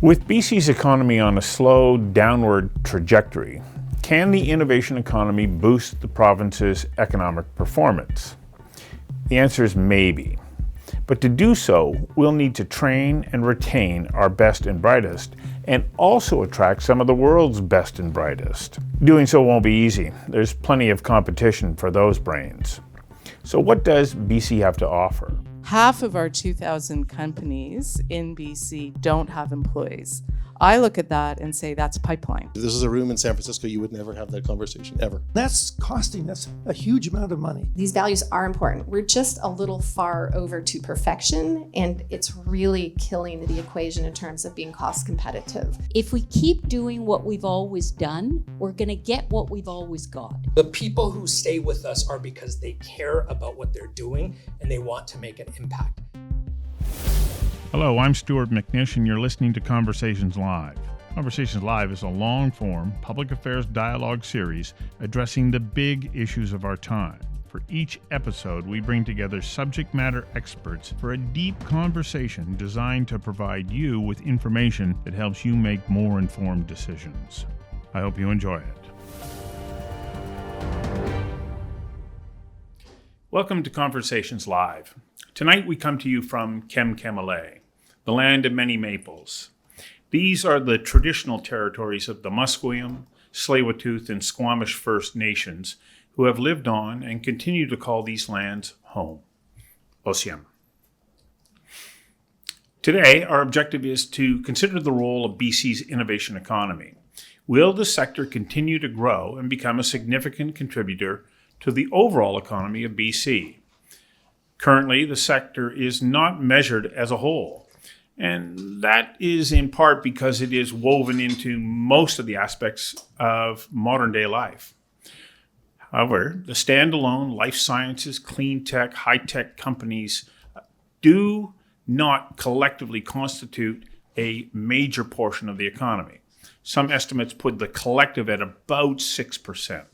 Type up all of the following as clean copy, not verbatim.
With BC's economy on a slow downward trajectory, can the innovation economy boost the province's economic performance? The answer is maybe. But to do so, we'll need to train and retain our best and brightest, and also attract some of the world's best and brightest. Doing so won't be easy. There's plenty of competition for those brains. So what does BC have to offer? Half of our 2,000 companies in BC don't have employees. I look at that and say that's pipeline. If this is a room in San Francisco, you would never have that conversation, ever. That's costing us a huge amount of money. These values are important. We're just a little far over to perfection, and it's really killing the equation in terms of being cost competitive. If we keep doing what we've always done, we're going to get what we've always got. The people who stay with us are because they care about what they're doing and they want to make an impact. Hello, I'm Stuart McNish, and you're listening to Conversations Live. Conversations Live is a long-form public affairs dialogue series addressing the big issues of our time. For each episode, we bring together subject matter experts for a deep conversation designed to provide you with information that helps you make more informed decisions. I hope you enjoy it. Welcome to Conversations Live. Tonight we come to you from Kem-Kemalé, the land of many maples. These are the traditional territories of the Musqueam, Tsleil-Waututh, and Squamish First Nations, who have lived on and continue to call these lands home. Osiem. Today, our objective is to consider the role of BC's innovation economy. Will the sector continue to grow and become a significant contributor to the overall economy of BC? Currently, the sector is not measured as a whole, and that is in part because it is woven into most of the aspects of modern day life. However, the standalone life sciences, clean tech, high-tech companies do not collectively constitute a major portion of the economy. Some estimates put the collective at about 6%.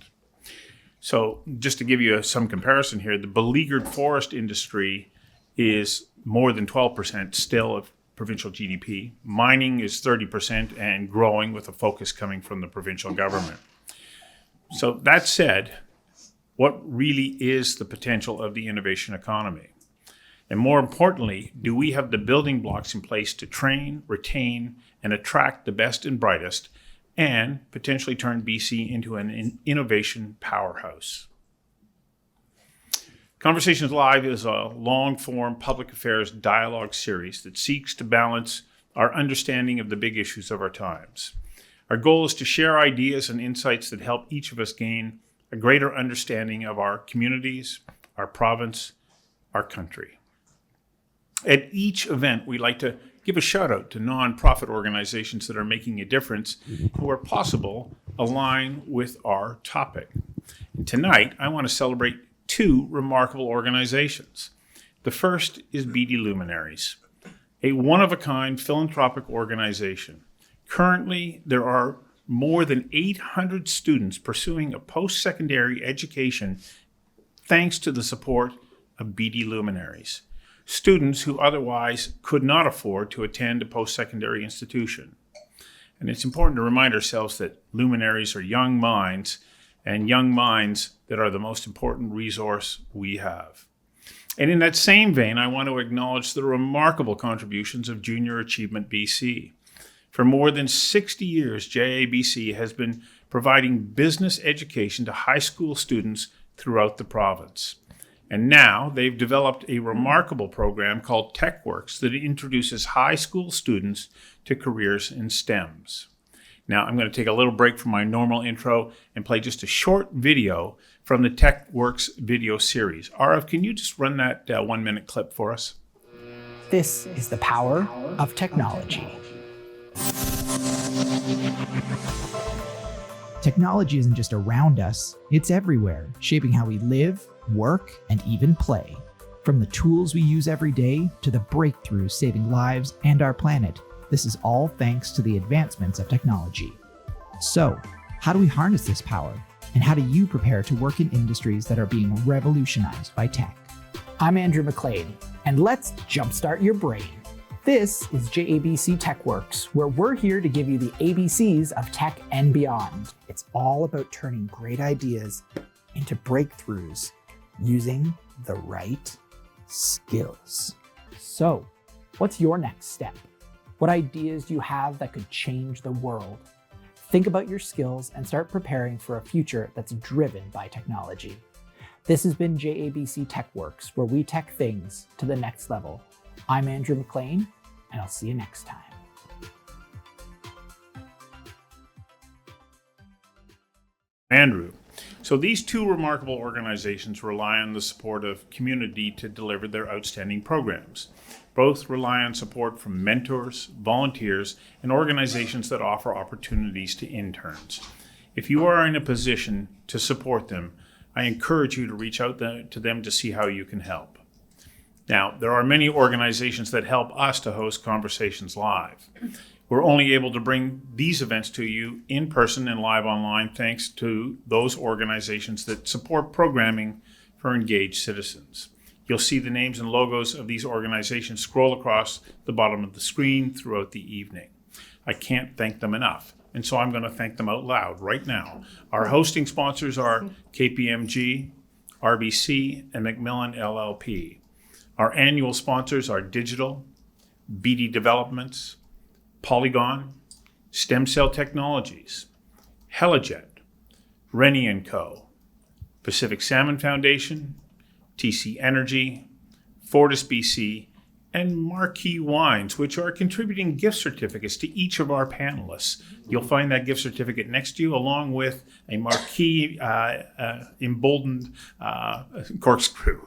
So just to give you some comparison here, the beleaguered forest industry is more than 12% still of provincial GDP. Mining is 30% and growing, with a focus coming from the provincial government. So that said, what really is the potential of the innovation economy? And more importantly, do we have the building blocks in place to train, retain, and attract the best and brightest, and potentially turn BC into an innovation powerhouse? Conversations Live is a long-form public affairs dialogue series that seeks to balance our understanding of the big issues of our times. Our goal is to share ideas and insights that help each of us gain a greater understanding of our communities, our province, our country. At each event, we like to give a shout out to nonprofit organizations that are making a difference, who, where possible, align with our topic. And tonight, I want to celebrate two remarkable organizations. The first is BD Luminaries, a one-of-a-kind philanthropic organization. Currently, there are more than 800 students pursuing a post-secondary education thanks to the support of BD Luminaries. Students who otherwise could not afford to attend a post-secondary institution. And it's important to remind ourselves that luminaries are young minds, and young minds that are the most important resource we have. And in that same vein, I want to acknowledge the remarkable contributions of Junior Achievement BC. For more than 60 years, JABC has been providing business education to high school students throughout the province. And now they've developed a remarkable program called TechWorks that introduces high school students to careers in STEMs. Now I'm going to take a little break from my normal intro and play just a short video from the TechWorks video series. Arav, can you just run that 1-minute clip for us? This is the power of technology. Technology isn't just around us, it's everywhere, shaping how we live, work, and even play. From the tools we use every day to the breakthroughs saving lives and our planet, this is all thanks to the advancements of technology. So, how do we harness this power? And how do you prepare to work in industries that are being revolutionized by tech? I'm Andrew McLean, and let's jumpstart your brain. This is JABC TechWorks, where we're here to give you the ABCs of tech and beyond. It's all about turning great ideas into breakthroughs using the right skills. So, what's your next step? What ideas do you have that could change the world? Think about your skills and start preparing for a future that's driven by technology. This has been JABC TechWorks, where we tech things to the next level. I'm Andrew McLean, and I'll see you next time. Andrew. So these two remarkable organizations rely on the support of community to deliver their outstanding programs. Both rely on support from mentors, volunteers, and organizations that offer opportunities to interns. If you are in a position to support them, I encourage you to reach out to them to see how you can help. Now, there are many organizations that help us to host Conversations Live. We're only able to bring these events to you in person and live online thanks to those organizations that support programming for engaged citizens. You'll see the names and logos of these organizations scroll across the bottom of the screen throughout the evening. I can't thank them enough, and so I'm going to thank them out loud right now. Our hosting sponsors are KPMG, RBC, and Macmillan LLP. Our annual sponsors are Digital, BD Developments, Polygon, STEMCELL Technologies, Helijet, Rennie & Co., Pacific Salmon Foundation, TC Energy, Fortis BC, and Marquee Wines, which are contributing gift certificates to each of our panelists. You'll find that gift certificate next to you, along with a Marquee emboldened corkscrew.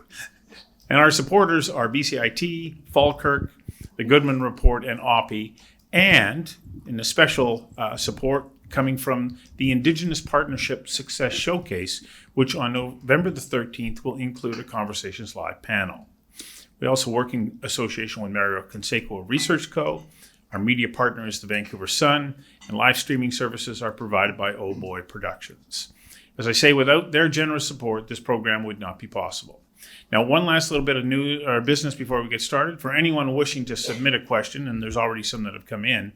And our supporters are BCIT, Falkirk, the Goodman Report, and OPPI, and in a special support coming from the Indigenous Partnership Success Showcase, which on November the 13th will include a Conversations Live panel. We also work in association with Mario Conseco Research Co. Our media partner is the Vancouver Sun, and live streaming services are provided by Oh Boy Productions. As I say, without their generous support, this program would not be possible. Now, one last little bit of business before we get started. For anyone wishing to submit a question, and there's already some that have come in,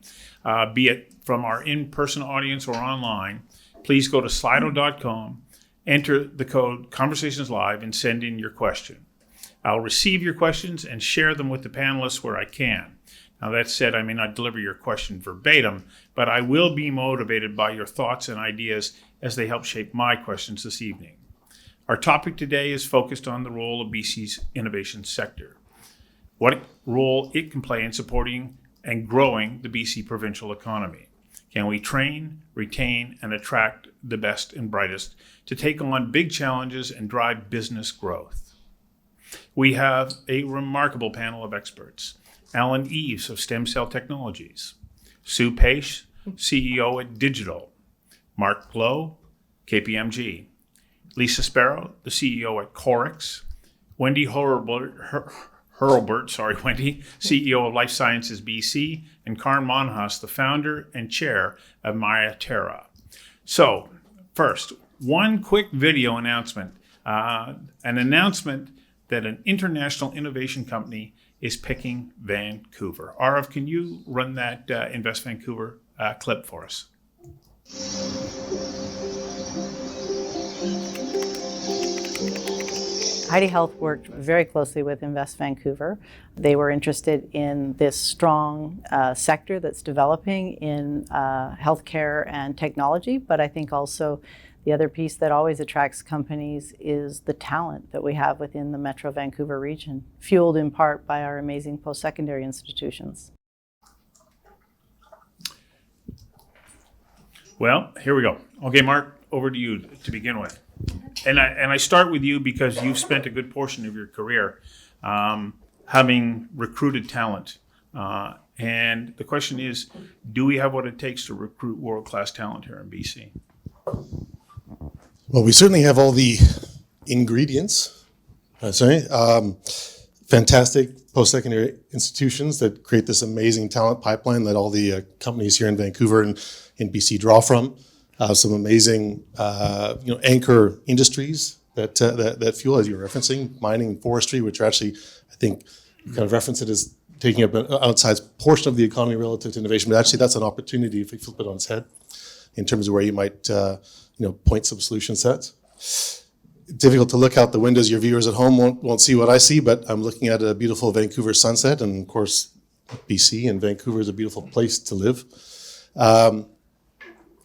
be it from our in-person audience or online, please go to slido.com, enter the code Conversations Live, and send in your question. I'll receive your questions and share them with the panelists where I can. Now, that said, I may not deliver your question verbatim, but I will be motivated by your thoughts and ideas as they help shape my questions this evening. Our topic today is focused on the role of BC's innovation sector, what role it can play in supporting and growing the BC provincial economy. Can we train, retain, and attract the best and brightest to take on big challenges and drive business growth? We have a remarkable panel of experts. Allen Eaves of STEMCELL Technologies, Sue Paish, CEO at Digital, Marc Low, KPMG, Lisa Sparrow, the CEO at Corix, Wendy Hurlburt, CEO of Life Sciences BC, and Karn Manhas, the founder and chair of Maya Terra. So, first, one quick video announcement. An announcement that an international innovation company is picking Vancouver. Arav, can you run that Invest Vancouver clip for us? Heidi Health worked very closely with Invest Vancouver. They were interested in this strong sector that's developing in healthcare and technology, but I think also the other piece that always attracts companies is the talent that we have within the Metro Vancouver region, fueled in part by our amazing post-secondary institutions. Well, here we go. Okay, Marc, over to you to begin with. And I start with you because you've spent a good portion of your career having recruited talent. And the question is, do we have what it takes to recruit world-class talent here in BC? Well, we certainly have all the ingredients. Fantastic post-secondary institutions that create this amazing talent pipeline that all the companies here in Vancouver and in BC draw from. Some amazing, anchor industries that fuel, as you were referencing, mining and forestry, which are actually, I think, you kind of reference it as taking up an outsized portion of the economy relative to innovation, but actually that's an opportunity if we flip it on its head in terms of where you might point some solution sets. Difficult to look out the windows. Your viewers at home won't see what I see, but I'm looking at a beautiful Vancouver sunset, and of course BC and Vancouver is a beautiful place to live.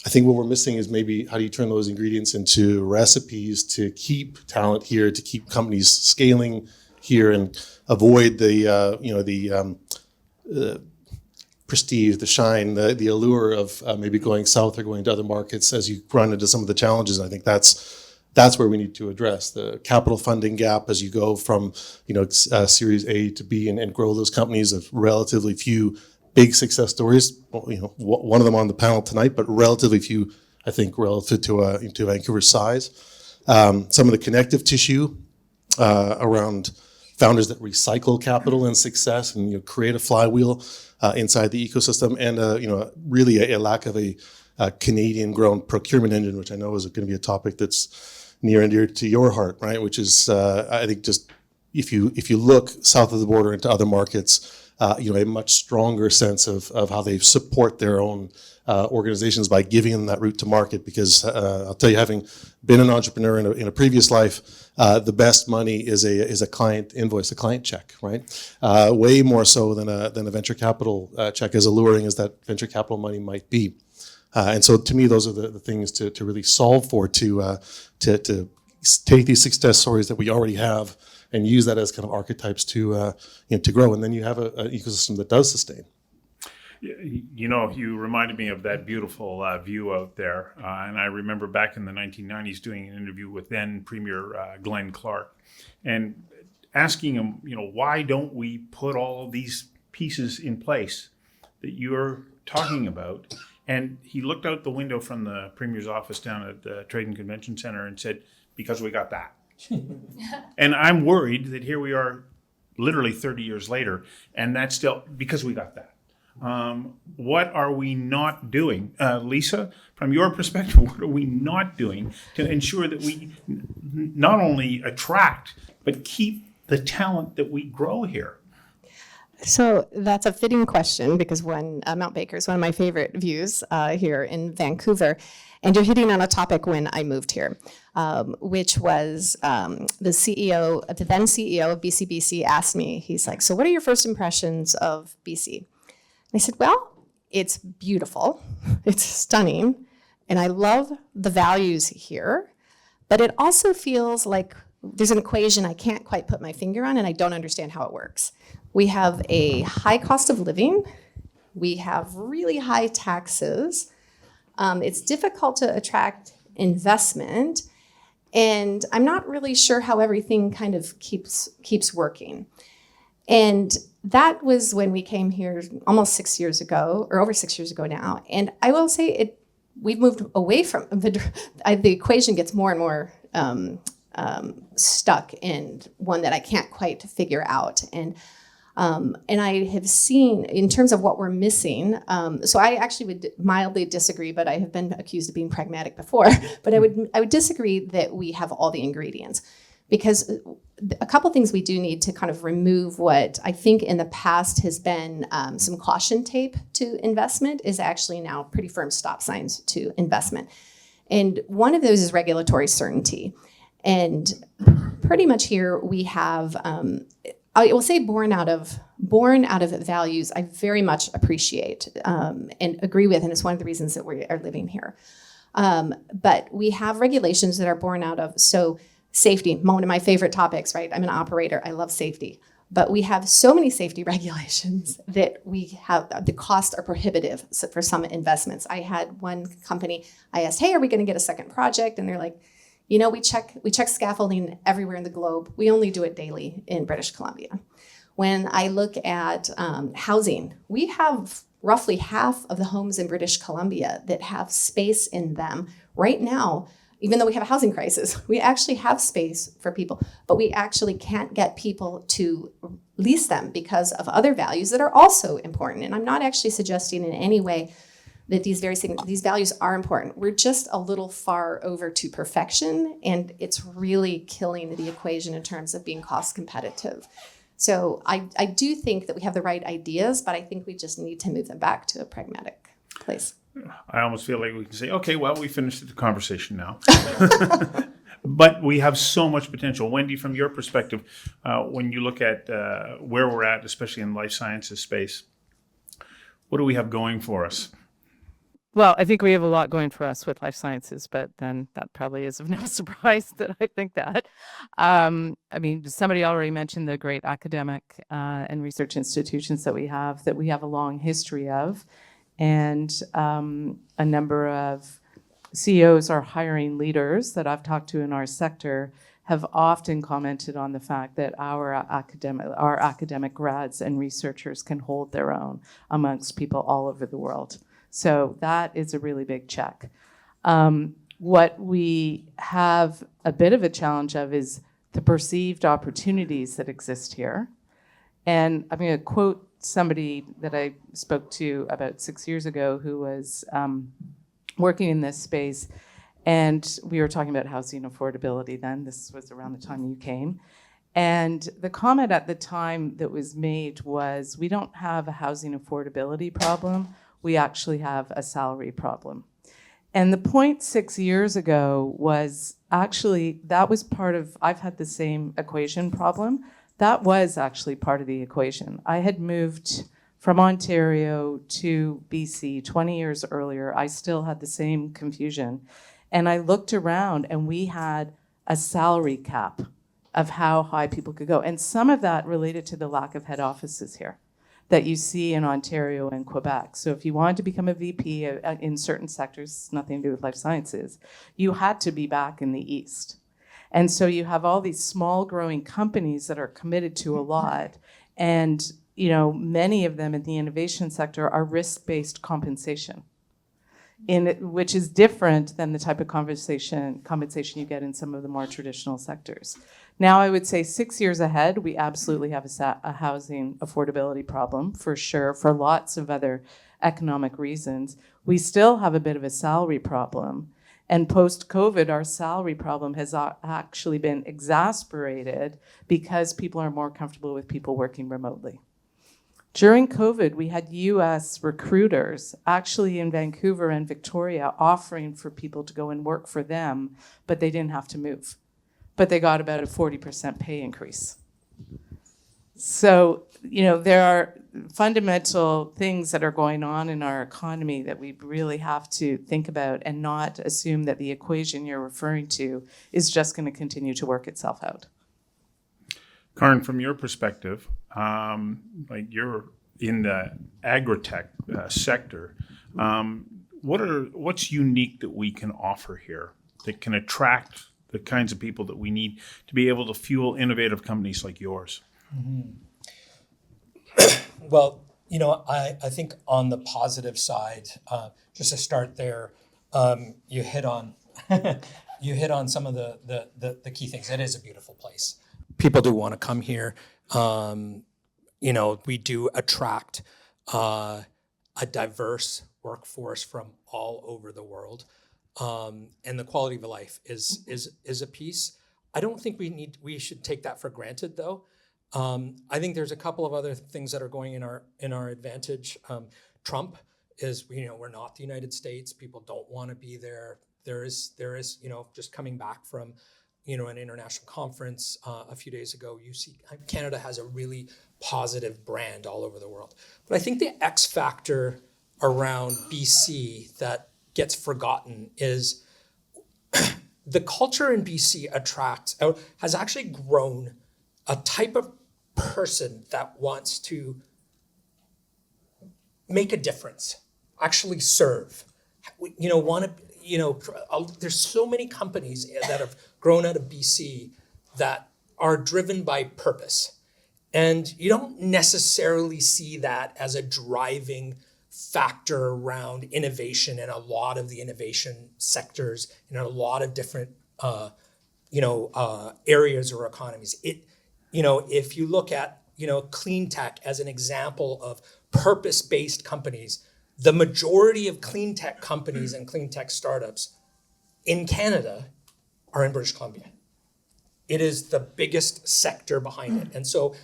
I think what we're missing is maybe how do you turn those ingredients into recipes to keep talent here, to keep companies scaling here, and avoid the prestige, the shine, the allure of maybe going south or going to other markets as you run into some of the challenges. And I think that's where we need to address the capital funding gap as you go from Series A to B and grow those companies of relatively few big success stories. One of them on the panel tonight, but relatively few, I think, relative to Vancouver's size. Some of the connective tissue around founders that recycle capital and success and create a flywheel inside the ecosystem, and really a lack of a Canadian-grown procurement engine, which I know is going to be a topic that's near and dear to your heart, right? Which is, I think, just if you look south of the border into other markets, a much stronger sense of how they support their own organizations by giving them that route to market. Because I'll tell you, having been an entrepreneur in a previous life, the best money is a client invoice, a client check, right? Way more so than a venture capital check, as alluring as that venture capital money might be. And so, to me, those are the things to really solve for, to take these success stories that we already have and use that as kind of archetypes to grow, and then you have an ecosystem that does sustain. You reminded me of that beautiful view out there, and I remember back in the 1990s doing an interview with then Premier Glenn Clark, and asking him, why don't we put all of these pieces in place that you're talking about? And he looked out the window from the Premier's office down at the Trade and Convention Center and said, because we got that. And I'm worried that here we are literally 30 years later, and that's still because we got that. What are we not doing? Lisa, from your perspective, what are we not doing to ensure that we not only attract, but keep the talent that we grow here? So that's a fitting question, because Mount Baker is one of my favorite views here in Vancouver. And you're hitting on a topic when I moved here, which was the then CEO of BC asked me, he's like, so what are your first impressions of BC? And I said, well, it's beautiful, it's stunning, and I love the values here, but it also feels like there's an equation I can't quite put my finger on, and I don't understand how it works. We have a high cost of living, we have really high taxes, it's difficult to attract investment, and I'm not really sure how everything kind of keeps working. And that was when we came here almost 6 years ago, or over 6 years ago now. And I will say we've moved away from the equation gets more and more stuck in one that I can't quite figure out. And I have seen, in terms of what we're missing, so I actually would mildly disagree, but I have been accused of being pragmatic before, but I would disagree that we have all the ingredients, because a couple things we do need to kind of remove what I think in the past has been some caution tape to investment is actually now pretty firm stop signs to investment. And one of those is regulatory certainty. And pretty much here we have, I will say born out of values I very much appreciate and agree with, and it's one of the reasons that we are living here. But we have regulations that are born out of, so safety, one of my favorite topics, right? I'm an operator, I love safety. But we have so many safety regulations that we have, the costs are prohibitive for some investments. I had one company, I asked, hey, are we gonna get a second project? And they're like, we check scaffolding everywhere in the globe. We only do it daily in British Columbia. When I look at housing, we have roughly half of the homes in British Columbia that have space in them right now. Even though we have a housing crisis, we actually have space for people, but we actually can't get people to lease them because of other values that are also important. And I'm not actually suggesting in any way that these values are important. We're just a little far over to perfection, and it's really killing the equation in terms of being cost competitive. So I do think that we have the right ideas, but I think we just need to move them back to a pragmatic place. I almost feel like we can say, okay, well, we finished the conversation now. But we have so much potential. Wendy, from your perspective, when you look at where we're at, especially in life sciences space, what do we have going for us? Well, I think we have a lot going for us with life sciences, but then that probably is of no surprise that I think that. I mean, somebody already mentioned the great academic and research institutions that we have a long history of, and a number of CEOs are hiring leaders that I've talked to in our sector have often commented on the fact that our academic grads and researchers can hold their own amongst people all over the world. So that is a really big check. What we have a bit of a challenge of is the perceived opportunities that exist here. And I'm going to quote somebody that I spoke to about 6 years ago who was working in this space, and we were talking about housing affordability then. This was around the time you came. And the comment at the time that was made was, we don't have a housing affordability problem, we actually have a salary problem. And the point 6 years ago was actually, that was part of, I've had the same equation problem. That was actually part of the equation. I had moved from Ontario to BC 20 years earlier. I still had the same confusion. And I looked around and we had a salary cap of how high people could go. And some of that related to the lack of head offices here that you see in Ontario and Quebec. So if you wanted to become a VP in certain sectors, nothing to do with life sciences, you had to be back in the East. And so you have all these small growing companies that are committed to a lot. And you know, many of them in the innovation sector are risk-based compensation, which is different than the type of compensation you get in some of the more traditional sectors. Now, I would say 6 years ahead, we absolutely have a housing affordability problem, for sure, for lots of other economic reasons. We still have a bit of a salary problem. And post-COVID, our salary problem has actually been exacerbated because people are more comfortable with people working remotely. During COVID, we had US recruiters actually in Vancouver and Victoria offering for people to go and work for them, but they didn't have to move. But they got about a 40% pay increase. So, you know, there are fundamental things that are going on in our economy that we really have to think about and not assume that the equation you're referring to is just going to continue to work itself out. Karn, from your perspective, like you're in the agri-tech sector, what's unique that we can offer here that can attract the kinds of people that we need to be able to fuel innovative companies like yours? Mm-hmm. Well, you know, I think on the positive side, just to start there, you hit on some of the key things. It is a beautiful place. People do want to come here. You know, we do attract a diverse workforce from all over the world, and the quality of life is a piece. I don't think we should take that for granted, though. I think there's a couple of other things that are going in our advantage. Trump is, you know, we're not the United States. People don't want to be there. There is, you know, just coming back from, you know, an international conference a few days ago, you see Canada has a really positive brand all over the world. But I think the X factor around BC that gets forgotten is the culture in BC has actually grown a type of person that wants to make a difference, actually serve, you know, there's so many companies that have grown out of BC that are driven by purpose. And you don't necessarily see that as a driving factor around innovation in a lot of the innovation sectors, in a lot of different, areas or economies. If you look at, clean tech as an example of purpose-based companies, the majority of clean tech companies and clean tech startups in Canada are in British Columbia. It is the biggest sector behind it. And so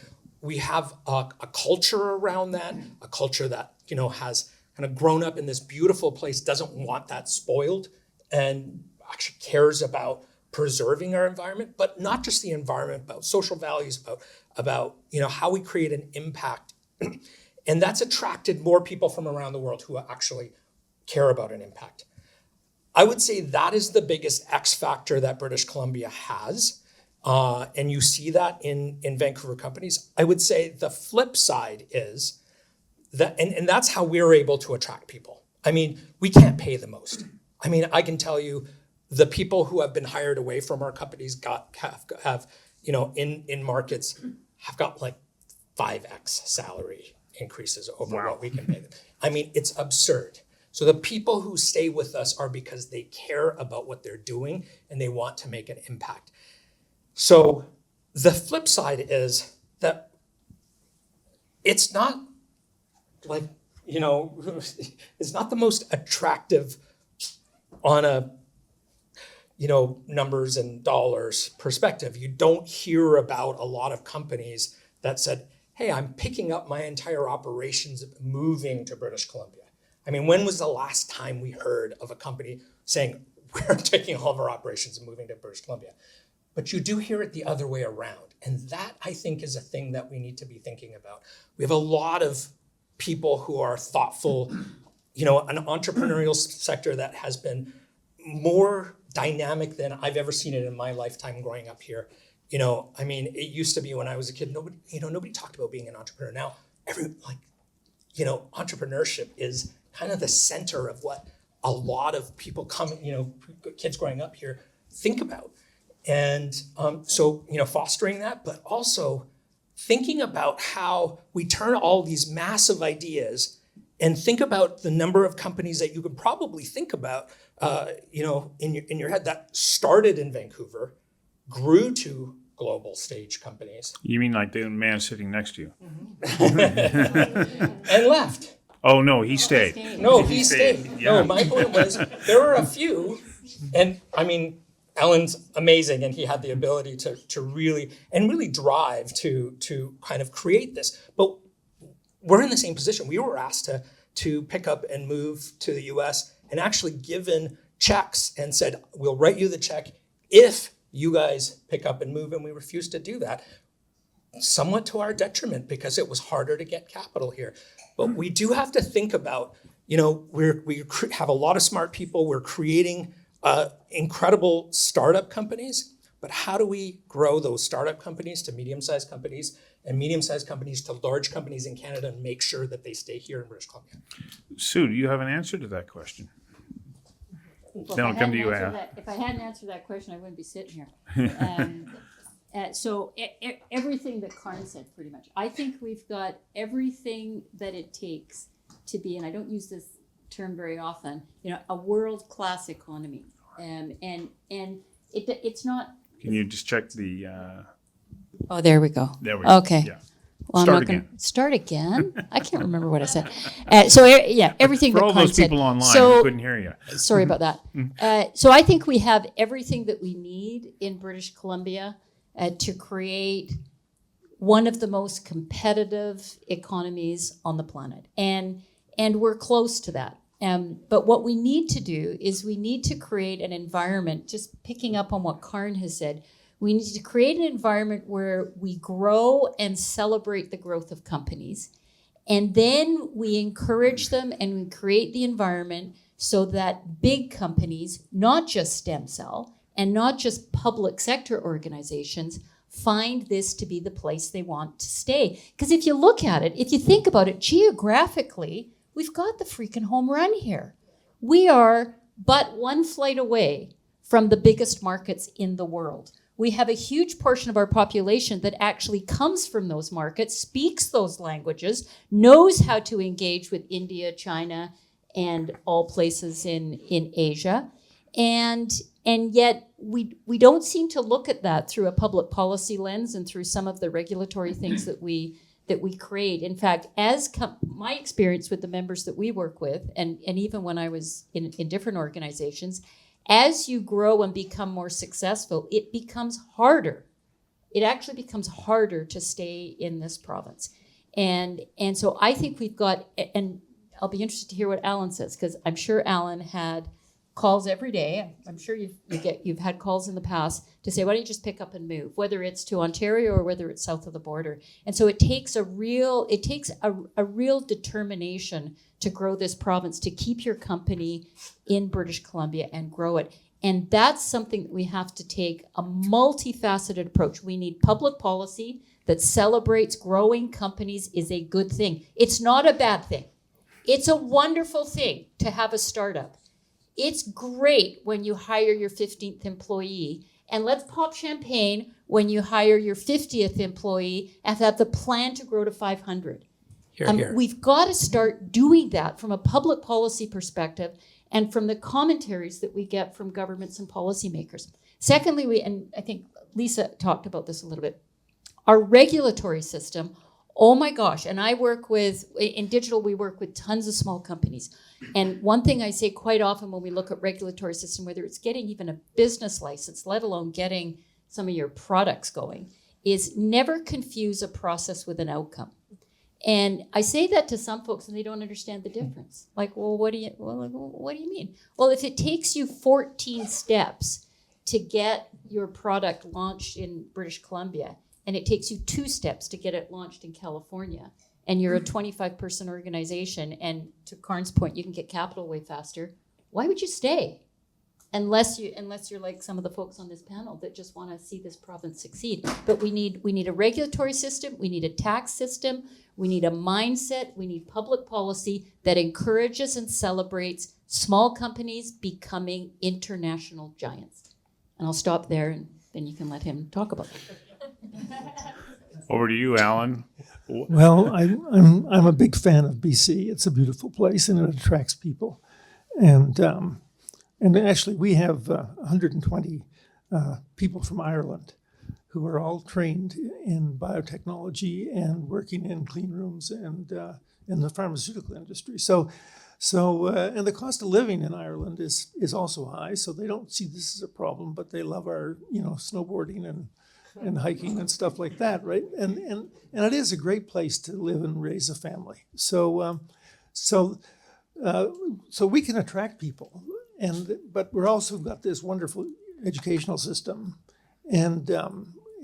we have a culture around that, a culture that, has kind of grown up in this beautiful place, doesn't want that spoiled, and actually cares about preserving our environment, but not just the environment, about social values, about how we create an impact. And that's attracted more people from around the world who actually care about an impact. I would say that is the biggest X factor that British Columbia has. And you see that in Vancouver companies. I would say the flip side is that, and that's how we're able to attract people. I mean, we can't pay the most. I mean, I can tell you the people who have been hired away from our companies have in markets have got like 5x salary increases over what we can pay them. I mean, it's absurd. So the people who stay with us are because they care about what they're doing and they want to make an impact. So the flip side is that it's not like, it's not the most attractive on a, numbers and dollars perspective. You don't hear about a lot of companies that said, hey, I'm picking up my entire operations, moving to British Columbia. I mean, when was the last time we heard of a company saying, we're taking all of our operations and moving to British Columbia? But you do hear it the other way around. And that, I think, is a thing that we need to be thinking about. We have a lot of people who are thoughtful, an entrepreneurial sector that has been more dynamic than I've ever seen it in my lifetime growing up here. I mean, it used to be when I was a kid, nobody talked about being an entrepreneur. Now, entrepreneurship is kind of the center of what a lot of people kids growing up here think about. And so fostering that, but also thinking about how we turn all these massive ideas and think about the number of companies that you could probably think about, in your head that started in Vancouver, grew to global stage companies. You mean like the man sitting next to you? And left. Oh, no, he stayed. No, he stayed. Yeah. No, my point was there were a few, and I mean, Allen's amazing, and he had the ability to really drive to kind of create this. But we're in the same position. We were asked to pick up and move to the US and actually given checks and said, we'll write you the check if you guys pick up and move, and we refused to do that, somewhat to our detriment because it was harder to get capital here. But we do have to think about, we have a lot of smart people. We're creating incredible startup companies, but how do we grow those startup companies to medium-sized companies and medium-sized companies to large companies in Canada and make sure that they stay here in British Columbia? Sue, do you have an answer to that question? Well, Then I'll come to you, if I hadn't answered that question, I wouldn't be sitting here. So everything that Karn said, pretty much. I think we've got everything that it takes to be, and I don't use this term very often, a world-class economy. And it's not. Can you just check the? Oh, there we go. There we go. Okay. Yeah. Well, Start I'm not again. going to start again. I can't remember what I said. Everything For that all Karn those said. people online So, who couldn't hear you. Sorry about that. So I think we have everything that we need in British Columbia to create one of the most competitive economies on the planet. And we're close to that. But what we need to do is we need to create an environment, just picking up on what Karn has said, we need to create an environment where we grow and celebrate the growth of companies. And then we encourage them and we create the environment so that big companies, not just STEMCELL and not just public sector organizations, find this to be the place they want to stay. Because if you look at it, if you think about it geographically, we've got the freaking home run here. We are but one flight away from the biggest markets in the world. We have a huge portion of our population that actually comes from those markets, speaks those languages, knows how to engage with India, China, and all places in Asia. And yet we don't seem to look at that through a public policy lens and through some of the regulatory things that we create. In fact, my experience with the members that we work with, and even when I was in different organizations, as you grow and become more successful, it becomes harder it actually becomes harder to stay in this province. And so I think we've got, and I'll be interested to hear what Allen says, because I'm sure Allen had calls every day. I'm sure you've had calls in the past to say, why don't you just pick up and move, whether it's to Ontario or whether it's south of the border. And so it takes a real determination to grow this province, to keep your company in British Columbia and grow it. And that's something that we have to take a multifaceted approach. We need public policy that celebrates growing companies is a good thing. It's not a bad thing. It's a wonderful thing to have a startup. It's great when you hire your 15th employee. And let's pop champagne when you hire your 50th employee and have the plan to grow to 500. Here. We've got to start doing that from a public policy perspective and from the commentaries that we get from governments and policymakers. Secondly, and I think Lisa talked about this a little bit, our regulatory system, oh my gosh, and in digital, we work with tons of small companies. And one thing I say quite often when we look at regulatory system, whether it's getting even a business license, let alone getting some of your products going, is never confuse a process with an outcome. And I say that to some folks and they don't understand the difference. Like, what do you mean? Well, if it takes you 14 steps to get your product launched in British Columbia, and it takes you 2 steps to get it launched in California, and you're a 25-person organization, and to Karn's point, you can get capital way faster, why would you stay? Unless you're like some of the folks on this panel that just want to see this province succeed. But we need a regulatory system, we need a tax system, we need a mindset, we need public policy that encourages and celebrates small companies becoming international giants. And I'll stop there, and then you can let him talk about it. Over to you, Allen. Well, I'm a big fan of BC. It's a beautiful place and it attracts people. And actually, we have 120 people from Ireland who are all trained in biotechnology and working in clean rooms and in the pharmaceutical industry. So and the cost of living in Ireland is also high. So they don't see this as a problem, but they love our snowboarding and hiking and stuff like that, right? And it is a great place to live and raise a family. So we can attract people. But we're also got this wonderful educational system, and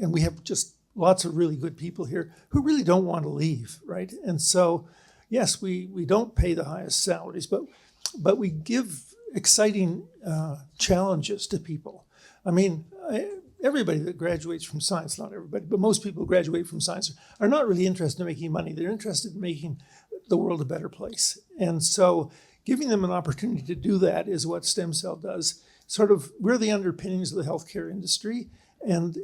we have just lots of really good people here who really don't want to leave, right? And so, yes, we don't pay the highest salaries, but we give exciting challenges to people. I mean, everybody that graduates from science, not everybody, but most people who graduate from science are not really interested in making money. They're interested in making the world a better place, and so giving them an opportunity to do that is what STEMCELL does. Sort of, we're the underpinnings of the healthcare industry, and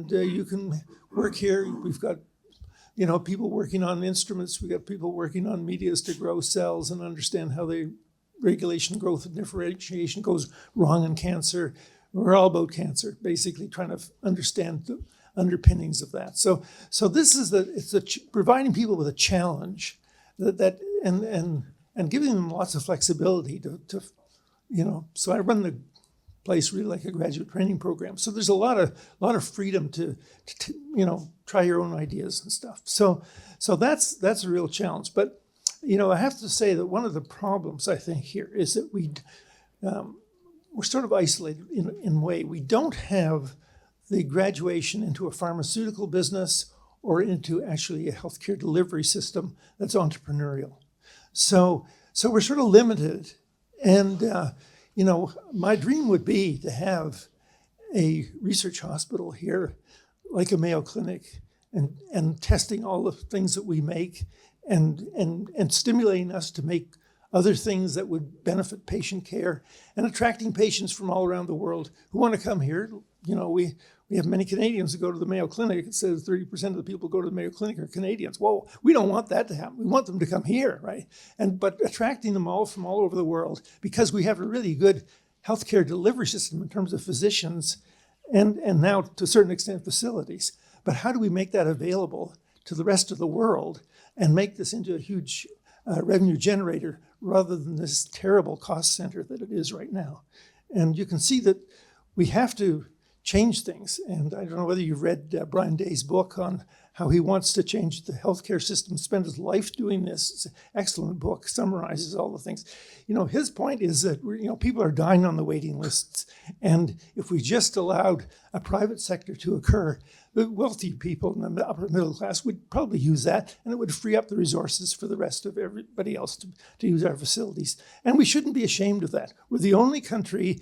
you can work here. We've got, people working on instruments. We got people working on medias to grow cells and understand how the regulation, growth, and differentiation goes wrong in cancer. We're all about cancer, basically trying to understand the underpinnings of that. So this is providing people with a challenge and giving them lots of flexibility to so I run the place really like a graduate training program. So there's a lot of freedom to try your own ideas and stuff. So that's a real challenge. But, I have to say that one of the problems I think here is that we're sort of isolated in a way. We don't have the graduation into a pharmaceutical business or into actually a healthcare delivery system that's entrepreneurial. So we're sort of limited, and my dream would be to have a research hospital here, like a Mayo Clinic, and testing all the things that we make, and stimulating us to make other things that would benefit patient care, and attracting patients from all around the world who want to come here. We have many Canadians who go to the Mayo Clinic. It says 30% of the people who go to the Mayo Clinic are Canadians. Well, we don't want that to happen. We want them to come here, right? But attracting them all from all over the world, because we have a really good healthcare delivery system in terms of physicians and now to a certain extent facilities. But how do we make that available to the rest of the world and make this into a huge revenue generator rather than this terrible cost center that it is right now? And you can see that we have to change things. And I don't know whether you've read Brian Day's book on how he wants to change the healthcare system, spend his life doing this. It's an excellent book, summarizes all the things. His point is that people are dying on the waiting lists. And if we just allowed a private sector to occur, the wealthy people in the upper middle class would probably use that, and it would free up the resources for the rest of everybody else to use our facilities. And we shouldn't be ashamed of that. We're the only country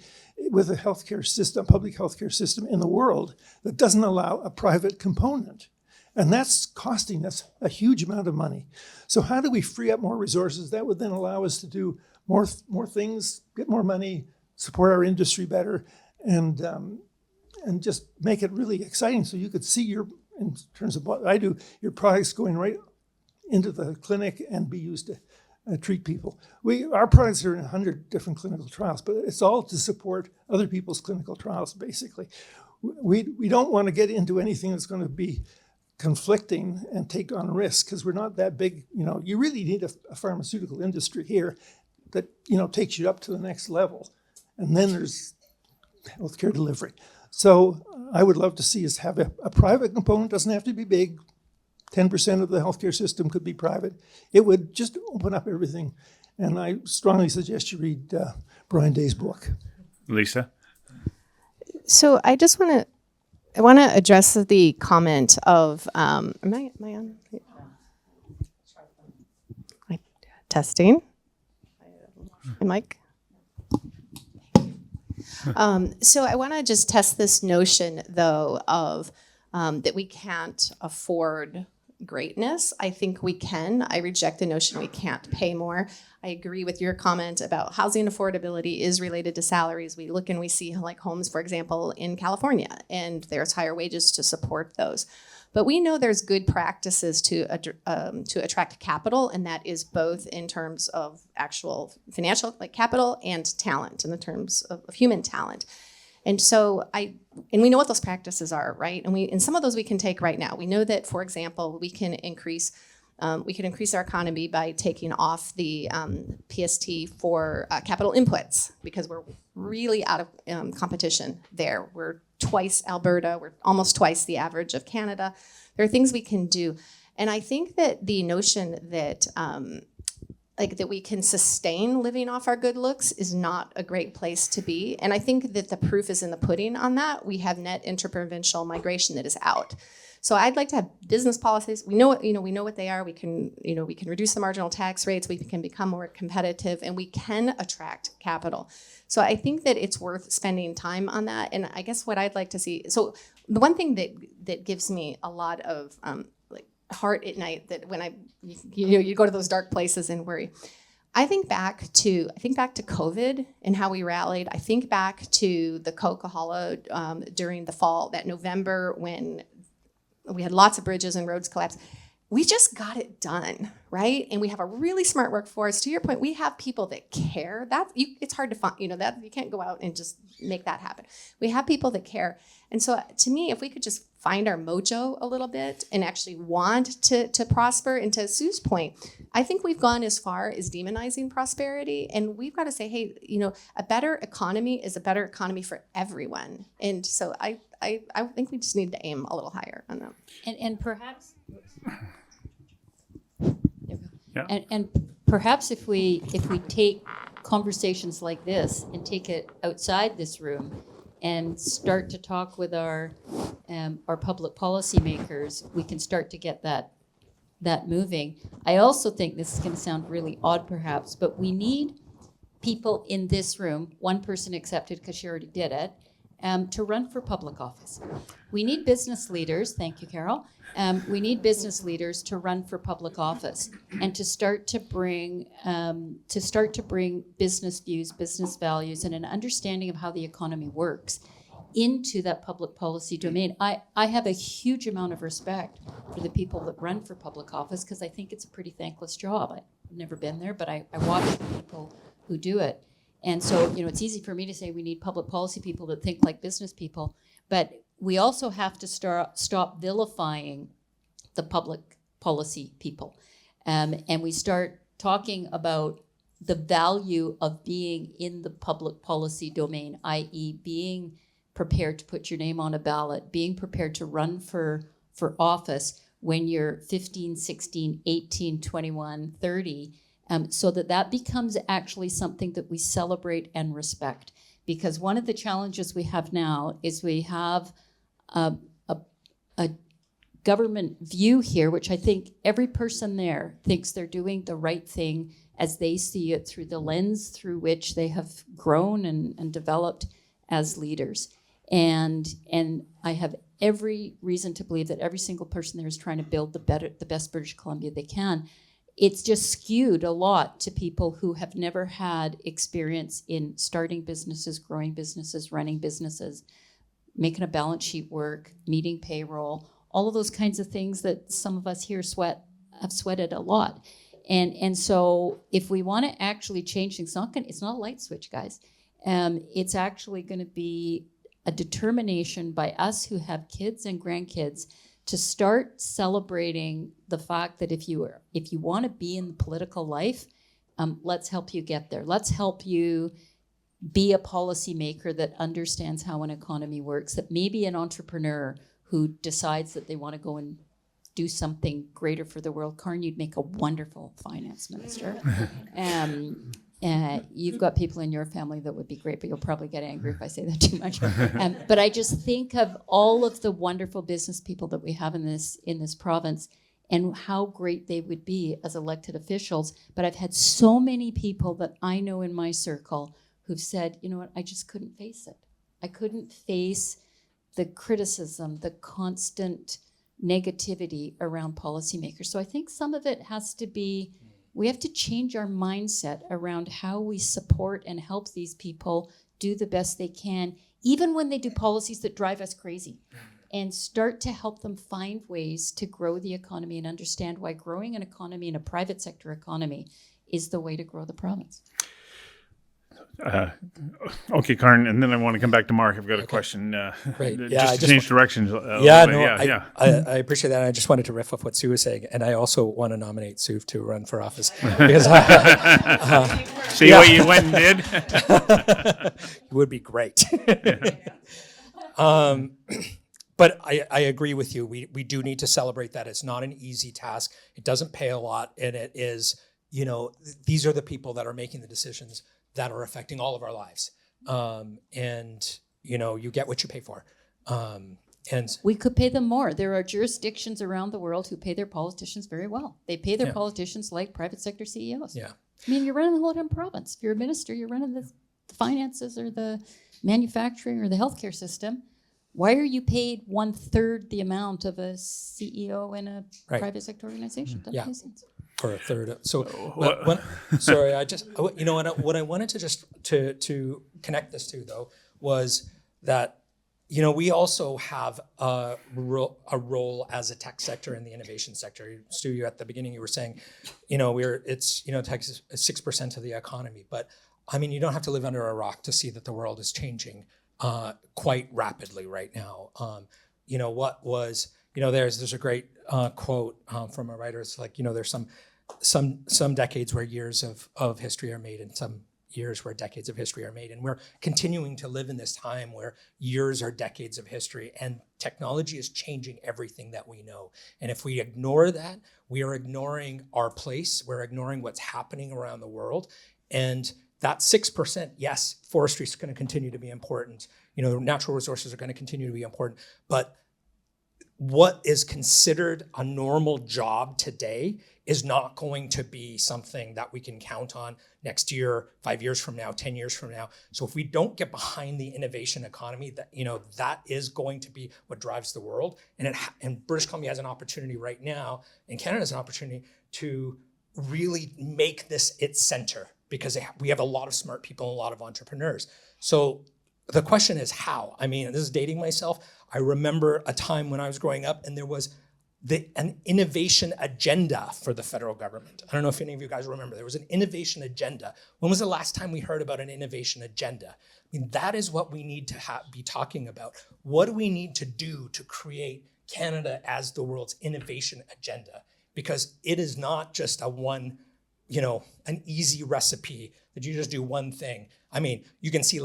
with a healthcare system, public healthcare system in the world that doesn't allow a private component. And that's costing us a huge amount of money. So how do we free up more resources? That would then allow us to do more things, get more money, support our industry better, and just make it really exciting. So you could see in terms of what I do, your products going right into the clinic and be used to treat people. Our products are in 100 different clinical trials, but it's all to support other people's clinical trials, basically. We don't want to get into anything that's going to be conflicting and take on risk, because we're not that big. You really need a pharmaceutical industry here that takes you up to the next level, and then there's healthcare delivery. So I would love to see us have a private component. Doesn't have to be big. 10% of the healthcare system could be private. It would just open up everything. And I strongly suggest you read Brian Day's book. Lisa? So I just want to address the comment of, am I on? Testing. Mic. So I want to just test this notion, though, of that we can't afford greatness. I think we can. I reject the notion we can't pay more. I agree with your comment about housing affordability is related to salaries. We look and we see like homes, for example, in California, and there's higher wages to support those. But we know there's good practices to attract capital, and that is both in terms of actual financial capital and talent, in the terms of human talent. And so we know what those practices are, right? And some of those we can take right now. We know that, for example, we can increase our economy by taking off the PST for capital inputs, because we're really out of competition there. We're twice Alberta. We're almost twice the average of Canada. There are things we can do. And I think that the notion that that we can sustain living off our good looks is not a great place to be. And I think that the proof is in the pudding on that. We have net interprovincial migration that is out. So I'd like to have business policies. We know what they are. We can reduce the marginal tax rates. We can become more competitive, and we can attract capital. So I think that it's worth spending time on that. And I guess what I'd like to see. So the one thing that gives me a lot of heart at night, that when you go to those dark places and worry. I think back to COVID and how we rallied. I think back to the Coca-Cola during the fall, that November when we had lots of bridges and roads collapse. We just got it done, right? And we have a really smart workforce. To your point, we have people that care. It's hard to find, that you can't go out and just make that happen. We have people that care. And so to me, if we could just find our mojo a little bit and actually want to prosper, and to Sue's point, I think we've gone as far as demonizing prosperity, and we've got to say, hey, a better economy is a better economy for everyone. And so I think we just need to aim a little higher on that. And perhaps... Yeah. And perhaps if we take conversations like this and take it outside this room and start to talk with our public policy makers, we can start to get that moving. I also think this is going to sound really odd perhaps, but we need people in this room, one person accepted because she already did it, to run for public office. We need business leaders, thank you, Carol. We need business leaders to run for public office and to start to bring business views, business values, and an understanding of how the economy works into that public policy domain. I have a huge amount of respect for the people that run for public office, because I think it's a pretty thankless job. I've never been there, but I watch the people who do it. And so, it's easy for me to say we need public policy people that think like business people, but we also have to stop vilifying the public policy people. And we start talking about the value of being in the public policy domain, i.e. being prepared to put your name on a ballot, being prepared to run for office when you're 15, 16, 18, 21, 30, so that becomes actually something that we celebrate and respect. Because one of the challenges we have now is we have a government view here, which I think every person there thinks they're doing the right thing as they see it through the lens through which they have grown and developed as leaders. And I have every reason to believe that every single person there is trying to build the best British Columbia they can. It's just skewed a lot to people who have never had experience in starting businesses, growing businesses, running businesses, making a balance sheet work, meeting payroll, all of those kinds of things that some of us here have sweated a lot. And so if we want to actually change things, it's not a light switch, guys. It's actually going to be a determination by us who have kids and grandkids to start celebrating the fact that if you want to be in the political life, let's help you get there. Let's help you be a policymaker that understands how an economy works, that maybe an entrepreneur who decides that they want to go and do something greater for the world. Karn, you'd make a wonderful finance minister. You've got people in your family that would be great, but you'll probably get angry if I say that too much. But I just think of all of the wonderful business people that we have in this province and how great they would be as elected officials. But I've had so many people that I know in my circle who've said, you know what, I just couldn't face it. I couldn't face the criticism, the constant negativity around policymakers. So I think some of it has to be, we have to change our mindset around how we support and help these people do the best they can, even when they do policies that drive us crazy, and start to help them find ways to grow the economy and understand why growing an economy and a private sector economy is the way to grow the province. Okay, Karn, and then I want to come back to Mark. I've got a question. Great. Just to change directions. I appreciate that. I just wanted to riff off what Sue was saying, and I also want to nominate Sue to run for office because see what you went and did. It would be great. But I agree with you. We do need to celebrate that. It's not an easy task. It doesn't pay a lot, and it is. These are the people that are making the decisions that are affecting all of our lives. And you get what you pay for. And we could pay them more. There are jurisdictions around the world who pay their politicians very well. They pay their politicians like private sector CEOs. Yeah. I mean, you're running the whole damn province. If you're a minister, you're running the finances or the manufacturing or the healthcare system. Why are you paid 1/3 the amount of a CEO in a private sector organization? Doesn't make sense. Or a third. So, sorry, what I wanted to just to connect this to though was that we also have a role as a tech sector in the innovation sector. Stu, you at the beginning you were saying, tech is 6% of the economy, but I mean you don't have to live under a rock to see that the world is changing quite rapidly right now. There's a great quote from a writer. It's like there's some decades where years of history are made and some years where decades of history are made. And we're continuing to live in this time where years are decades of history and technology is changing everything that we know. And if we ignore that, we are ignoring our place. We're ignoring what's happening around the world. And that 6%, yes, forestry is going to continue to be important. Natural resources are going to continue to be important. But what is considered a normal job today is not going to be something that we can count on next year, 5 years from now, 10 years from now. So if we don't get behind the innovation economy, that is going to be what drives the world. And British Columbia has an opportunity right now, and Canada has an opportunity to really make this its center because we have a lot of smart people and a lot of entrepreneurs. So the question is how? I mean, this is dating myself. I remember a time when I was growing up and there was an innovation agenda for the federal government. I don't know if any of you guys remember. There was an innovation agenda. When was the last time we heard about an innovation agenda? I mean, that is what we need to be talking about. What do we need to do to create Canada as the world's innovation agenda? Because it is not just an easy recipe that you just do one thing. I mean, you can see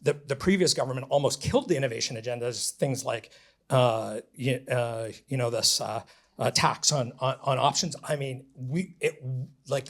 the previous government almost killed the innovation agendas, things like this tax on options. I mean,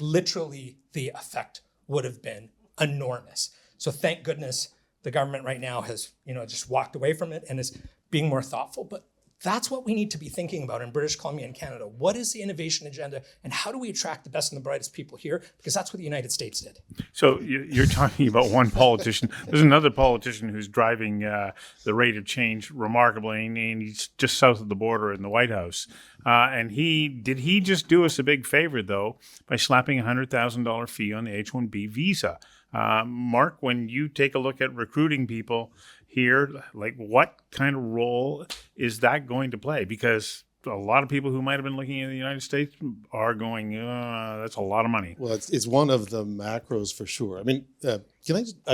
literally the effect would have been enormous. So thank goodness the government right now has just walked away from it and is being more thoughtful. But that's what we need to be thinking about in British Columbia and Canada. What is the innovation agenda, and how do we attract the best and the brightest people here? Because that's what the United States did. So you're talking about one politician. There's another politician who's driving the rate of change remarkably, and he's just south of the border in the White House. And did he just do us a big favor, though, by slapping a $100,000 fee on the H-1B visa? Marc, when you take a look at recruiting people here, like what kind of role is that going to play? Because a lot of people who might have been looking in the United States are going, that's a lot of money. Well, it's one of the macros for sure. I mean, I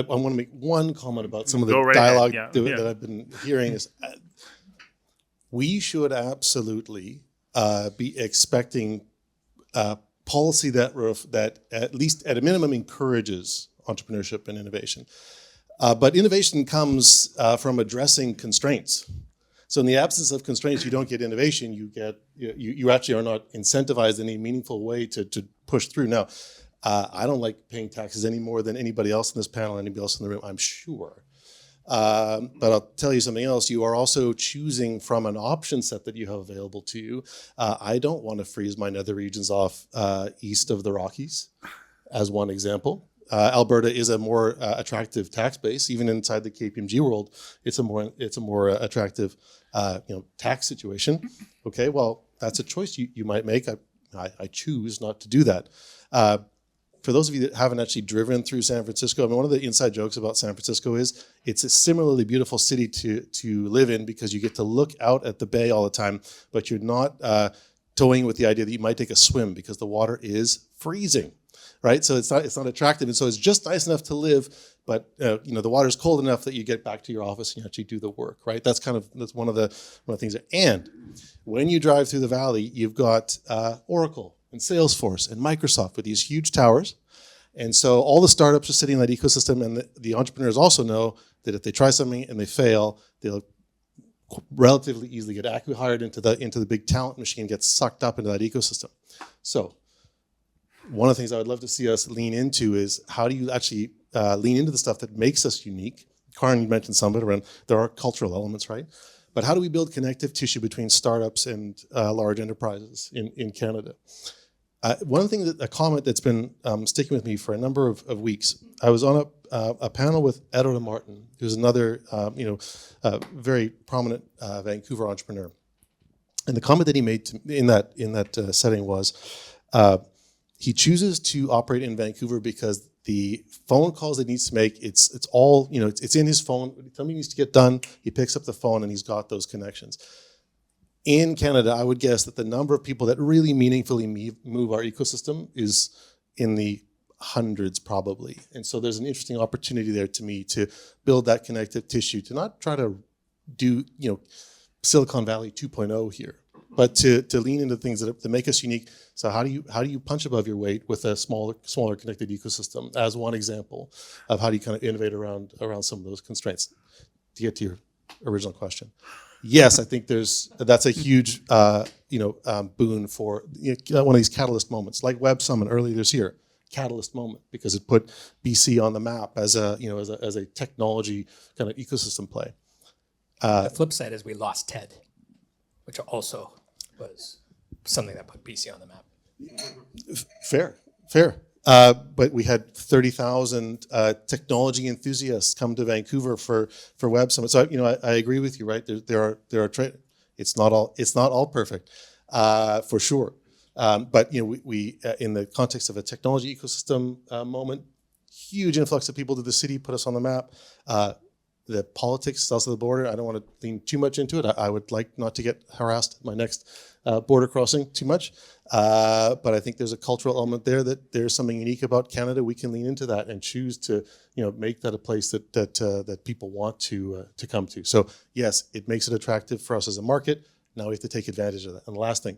want to make one comment about some of the dialogue that I've been hearing is we should absolutely be expecting policy that at least at a minimum encourages entrepreneurship and innovation. But innovation comes from addressing constraints. So in the absence of constraints, you don't get innovation. You actually are not incentivized in any meaningful way to push through. Now, I don't like paying taxes any more than anybody else in this panel, anybody else in the room, I'm sure. But I'll tell you something else. You are also choosing from an option set that you have available to you. I don't want to freeze my nether regions off east of the Rockies, as one example. Alberta is a more attractive tax base, even inside the KPMG world. It's a more attractive, tax situation. Okay, well, that's a choice you might make. I choose not to do that. For those of you that haven't actually driven through San Francisco, I mean, one of the inside jokes about San Francisco is it's a similarly beautiful city to live in because you get to look out at the bay all the time, but you're not toying with the idea that you might take a swim because the water is freezing. Right, so it's not attractive, and so it's just nice enough to live, but the water's cold enough that you get back to your office and you actually do the work. Right, that's one of the things. There. And when you drive through the valley, you've got Oracle and Salesforce and Microsoft with these huge towers, and so all the startups are sitting in that ecosystem, and the entrepreneurs also know that if they try something and they fail, they'll relatively easily get acqui-hired into the big talent machine, get sucked up into that ecosystem. So. One of the things I would love to see us lean into is how do you actually lean into the stuff that makes us unique? Karn, you mentioned some of it around, there are cultural elements, right? But how do we build connective tissue between startups and large enterprises in Canada? One thing, a comment that's been sticking with me for a number of weeks, I was on a panel with Edward Martin, who's another very prominent Vancouver entrepreneur. And the comment that he made in that setting was, he chooses to operate in Vancouver because the phone calls that he needs to make, it's all, it's in his phone. Something needs to get done. He picks up the phone and he's got those connections. In Canada, I would guess that the number of people that really meaningfully move our ecosystem is in the hundreds probably. And so there's an interesting opportunity there to me to build that connective tissue, to not try to do, Silicon Valley 2.0 here, but to lean into things that make us unique. So how do you punch above your weight with a smaller connected ecosystem as one example of how do you kind of innovate around some of those constraints? To get to your original question, yes, I think that's a huge boon for one of these catalyst moments, like Web Summit earlier this year. Catalyst moment because it put BC on the map as a technology kind of ecosystem play. The flip side is we lost TED, which also was something that put BC on the map. Fair. But we had 30,000 technology enthusiasts come to Vancouver for Web Summit. So I agree with you, right? There are it's not all perfect, for sure. But we in the context of a technology ecosystem moment, huge influx of people to the city, put us on the map. The politics south of the border, I don't want to lean too much into it. I would like not to get harassed at my next border crossing too much. But I think there's a cultural element there that there's something unique about Canada. We can lean into that and choose to make that a place that people want to come to. So yes, it makes it attractive for us as a market. Now we have to take advantage of that. And the last thing,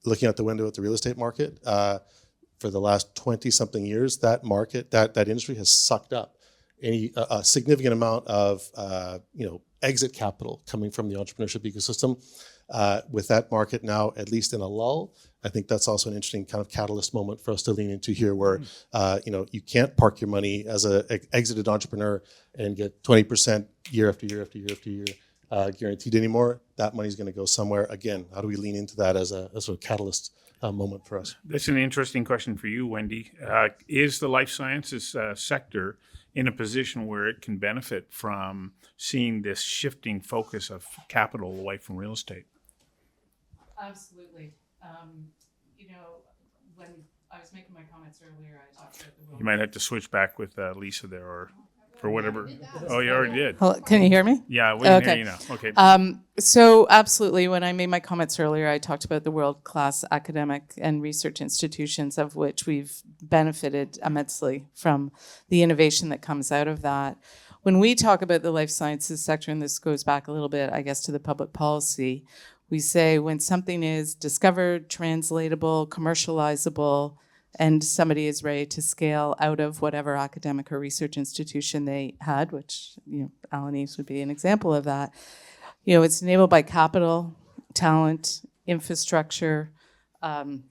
looking out the window at the real estate market, for the last 20-something years, that market, that industry has sucked up. a significant amount of exit capital coming from the entrepreneurship ecosystem. With that market now at least in a lull, I think that's also an interesting kind of catalyst moment for us to lean into here, where you can't park your money as an exited entrepreneur and get 20% year after year after year after year guaranteed anymore. That money's going to go somewhere. Again, how do we lean into that as a sort of catalyst moment for us? That's an interesting question for you, Wendy. Is the life sciences sector in a position where it can benefit from seeing this shifting focus of capital away from real estate? Absolutely. When I was making my comments earlier, I talked about the You might have to switch back with Lisa there, or whatever. Oh, you already did. Hello, can you hear me? Yeah, we can hear Okay. you now. Okay. So absolutely, when I made my comments earlier, I talked about the world-class academic and research institutions, of which we've benefited immensely from the innovation that comes out of that. When we talk about the life sciences sector, and this goes back a little bit, I guess, to the public policy, we say when something is discovered, translatable, commercializable, and somebody is ready to scale out of whatever academic or research institution they had, which Allen Eaves would be an example of that. It's enabled by capital, talent, infrastructure,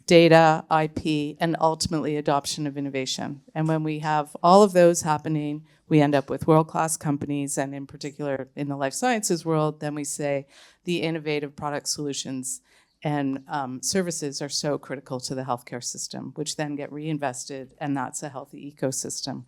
data, IP, and ultimately adoption of innovation. And when we have all of those happening, we end up with world-class companies, and in particular in the life sciences world, then we say the innovative product solutions and services are so critical to the healthcare system, which then get reinvested, and that's a healthy ecosystem.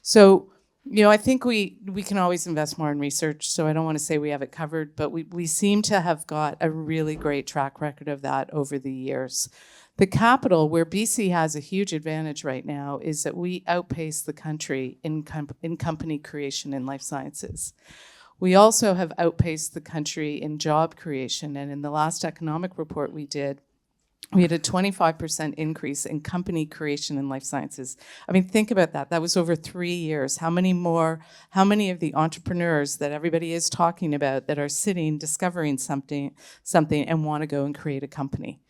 So, I think we can always invest more in research, so I don't want to say we have it covered, but we seem to have got a really great track record of that over the years. The capital, where BC has a huge advantage right now, is that we outpace the country in company creation in life sciences. We also have outpaced the country in job creation, and in the last economic report we did, we had a 25% increase in company creation in life sciences. I mean, think about that. That was over 3 years. How many of the entrepreneurs that everybody is talking about that are sitting, discovering something and want to go and create a company?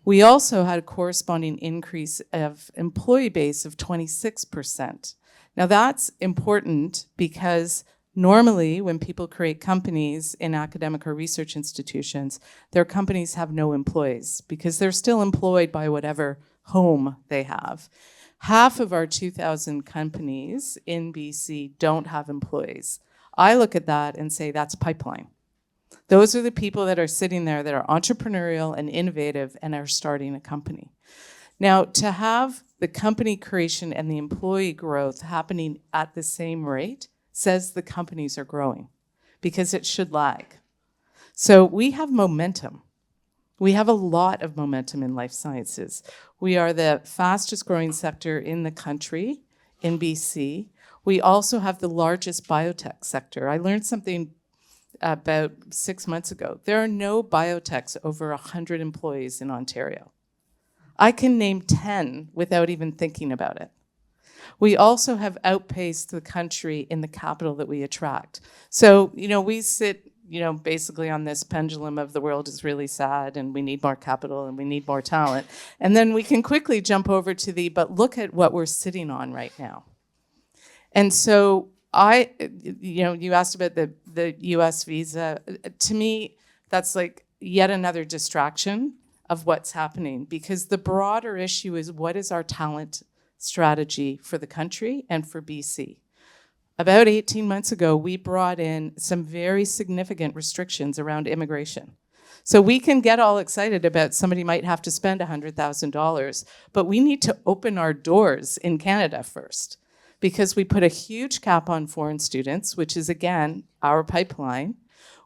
We also had a corresponding increase of employee base of 26%. Now that's important because normally when people create companies in academic or research institutions, their companies have no employees because they're still employed by whatever home they have. Half of our 2,000 companies in BC don't have employees. I look at that and say that's pipeline. Those are the people that are sitting there that are entrepreneurial and innovative and are starting a company. Now, to have the company creation and the employee growth happening at the same rate says the companies are growing because it should lag. So we have momentum. We have a lot of momentum in life sciences. We are the fastest growing sector in the country in BC. We also have the largest biotech sector. I learned something about 6 months ago. There are no biotechs over 100 employees in Ontario. I can name 10 without even thinking about it. We also have outpaced the country in the capital that we attract. So, we sit, basically on this pendulum of the world is really sad and we need more capital and we need more talent. And then we can quickly jump over to but look at what we're sitting on right now. And so you asked about the US visa. To me, that's like yet another distraction of what's happening, because the broader issue is what is our talent strategy for the country and for BC. About 18 months ago, we brought in some very significant restrictions around immigration. So we can get all excited about somebody might have to spend $100,000, but we need to open our doors in Canada first, because we put a huge cap on foreign students, which is, again, our pipeline.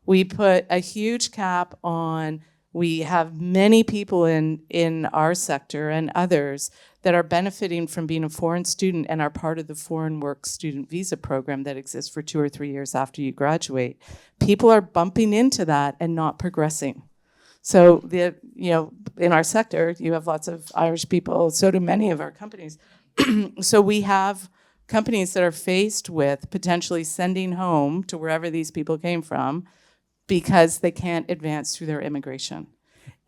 We put a huge cap on, we have many people in our sector and others that are benefiting from being a foreign student and are part of the foreign work student visa program that exists for 2 or 3 years after you graduate. People are bumping into that and not progressing. So in our sector, you have lots of Irish people, so do many of our companies. So we have companies that are faced with potentially sending home to wherever these people came from because they can't advance through their immigration.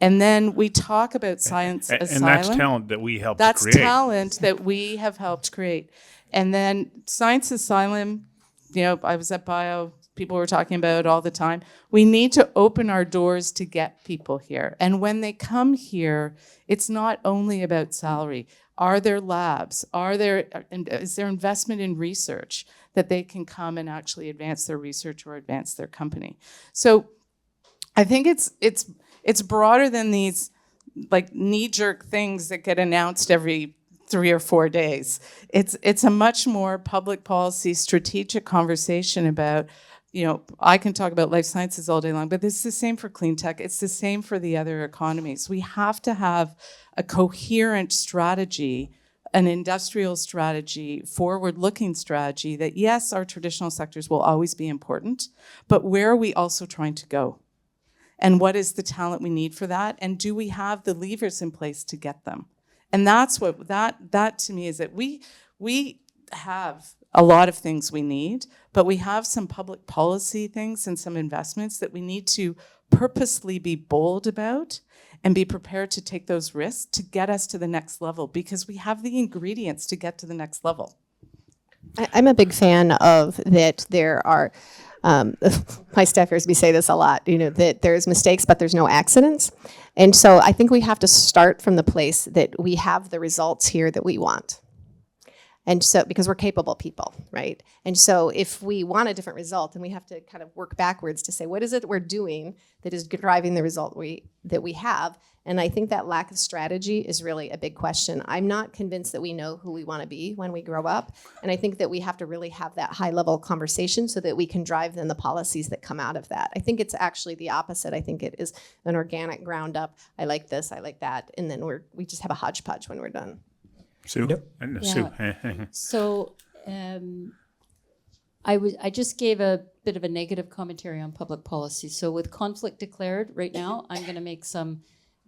And then we talk about science asylum. And that's talent that we helped create. That's talent that we have helped create. And then science asylum, I was at Bio, people were talking about it all the time. We need to open our doors to get people here. And when they come here, it's not only about salary. Are there labs? Is there investment in research that they can come and actually advance their research or advance their company? So I think it's broader than these like knee-jerk things that get announced every 3 or 4 days. It's a much more public policy, strategic conversation about, I can talk about life sciences all day long, but it's the same for clean tech. It's the same for the other economies. We have to have a coherent strategy, an industrial strategy, forward-looking strategy that, yes, our traditional sectors will always be important, but where are we also trying to go? And what is the talent we need for that? And do we have the levers in place to get them? And that's what, that to me is that we have a lot of things we need, but we have some public policy things and some investments that we need to purposely be bold about and be prepared to take those risks to get us to the next level, because we have the ingredients to get to the next level. I'm a big fan of that there are, my staff hears me say this a lot, that there's mistakes, but there's no accidents. And so I think we have to start from the place that we have the results here that we want. And so, because we're capable people, right? And so if we want a different result, then we have to kind of work backwards to say, what is it we're doing that is driving the result that we have? And I think that lack of strategy is really a big question. I'm not convinced that we know who we want to be when we grow up. And I think that we have to really have that high level conversation so that we can drive then the policies that come out of that. I think it's actually the opposite. I think it is an organic ground up. I like this, I like that. And then we just have a hodgepodge when we're done. Sue? Yep. Sue. So I just gave a bit of a negative commentary on public policy. So with conflict declared right now, I'm going to make some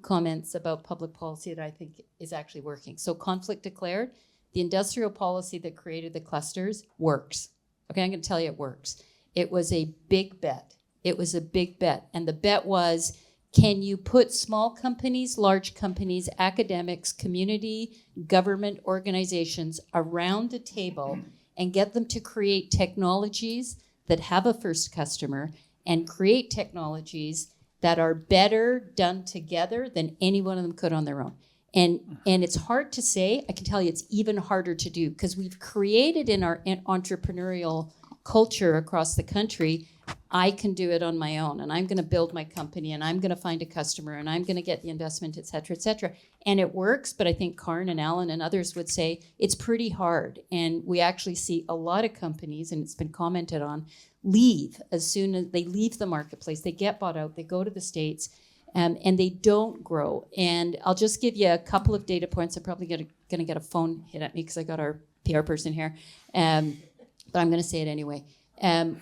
comments about public policy that I think is actually working. So conflict declared, the industrial policy that created the clusters works. Okay, I'm going to tell you it works. It was a big bet. And the bet was, can you put small companies, large companies, academics, community, government organizations around the table and get them to create technologies that have a first customer and create technologies that are better done together than any one of them could on their own? And it's hard to say. I can tell you it's even harder to do, because we've created in our entrepreneurial culture across the country, I can do it on my own, and I'm going to build my company, and I'm going to find a customer, and I'm going to get the investment, et cetera, et cetera. And it works, but I think Karn and Allen and others would say it's pretty hard. And we actually see a lot of companies, and it's been commented on, leave as soon as they leave the marketplace. They get bought out, they go to the States, and they don't grow. And I'll just give you a couple of data points. I'm probably going to get a phone hit at me because I got our PR person here, but I'm going to say it anyway.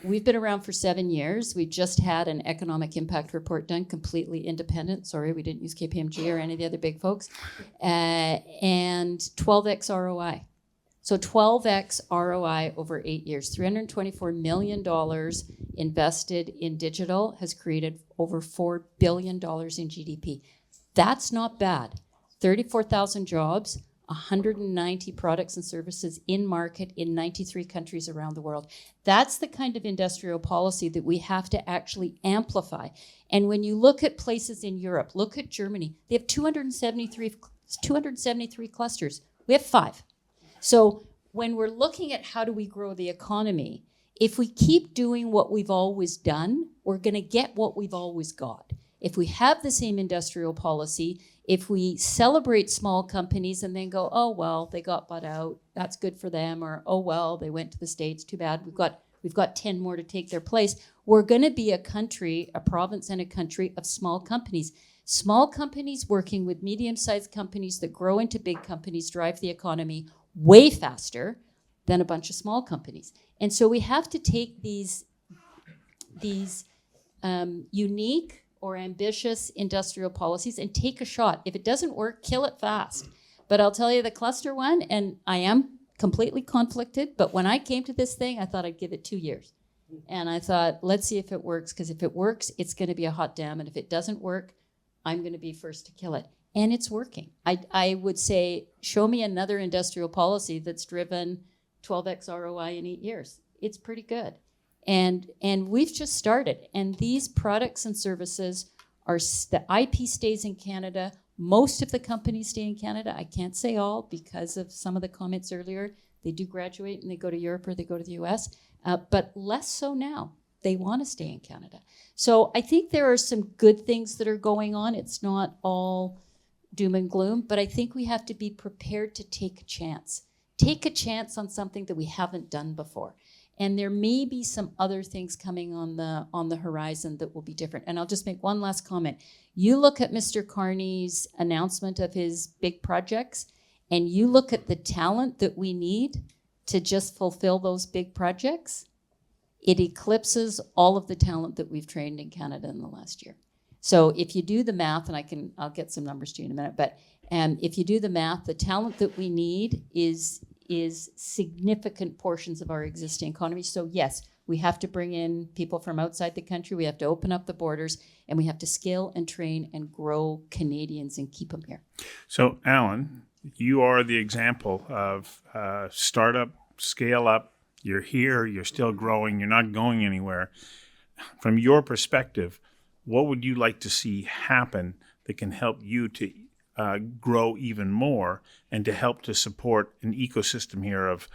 We've been around for 7 years. We just had an economic impact report done, completely independent. Sorry, we didn't use KPMG or any of the other big folks. And 12x ROI. So 12x ROI over 8 years. $324 million invested in digital has created over $4 billion in GDP. That's not bad. 34,000 jobs, 190 products and services in market in 93 countries around the world. That's the kind of industrial policy that we have to actually amplify. And when you look at places in Europe, look at Germany, they have 273 clusters. We have 5. So when we're looking at how do we grow the economy, if we keep doing what we've always done, we're going to get what we've always got. If we have the same industrial policy, if we celebrate small companies and then go, oh, well, they got bought out, that's good for them, or, oh, well, they went to the States, too bad, we've got 10 more to take their place, we're going to be a country, a province and a country of small companies. Small companies working with medium-sized companies that grow into big companies drive the economy way faster than a bunch of small companies. And so we have to take these unique or ambitious industrial policies and take a shot. If it doesn't work, kill it fast. But I'll tell you the cluster one, and I am completely conflicted, but when I came to this thing, I thought I'd give it 2 years. And I thought, let's see if it works, because if it works, it's going to be a hot damn, and if it doesn't work, I'm going to be first to kill it. And it's working. I would say, show me another industrial policy that's driven 12x ROI in 8 years. It's pretty good. And we've just started. And these products and services the IP stays in Canada. Most of the companies stay in Canada. I can't say all because of some of the comments earlier. They do graduate and they go to Europe or they go to the US, but less so now. They want to stay in Canada. So I think there are some good things that are going on. It's not all doom and gloom, but I think we have to be prepared to take a chance. Take a chance on something that we haven't done before. And there may be some other things coming on the horizon that will be different. And I'll just make one last comment. You look at Mr. Carney's announcement of his big projects, and you look at the talent that we need to just fulfill those big projects, it eclipses all of the talent that we've trained in Canada in the last year. So if you do the math, and I'll get some numbers to you in a minute, but if you do the math, the talent that we need is significant portions of our existing economy. So yes, we have to bring in people from outside the country. We have to open up the borders, and we have to scale and train and grow Canadians and keep them here. So, Allen, you are the example of startup, scale up. You're here, you're still growing, you're not going anywhere. From your perspective, what would you like to see happen that can help you to grow even more and to help to support an ecosystem here of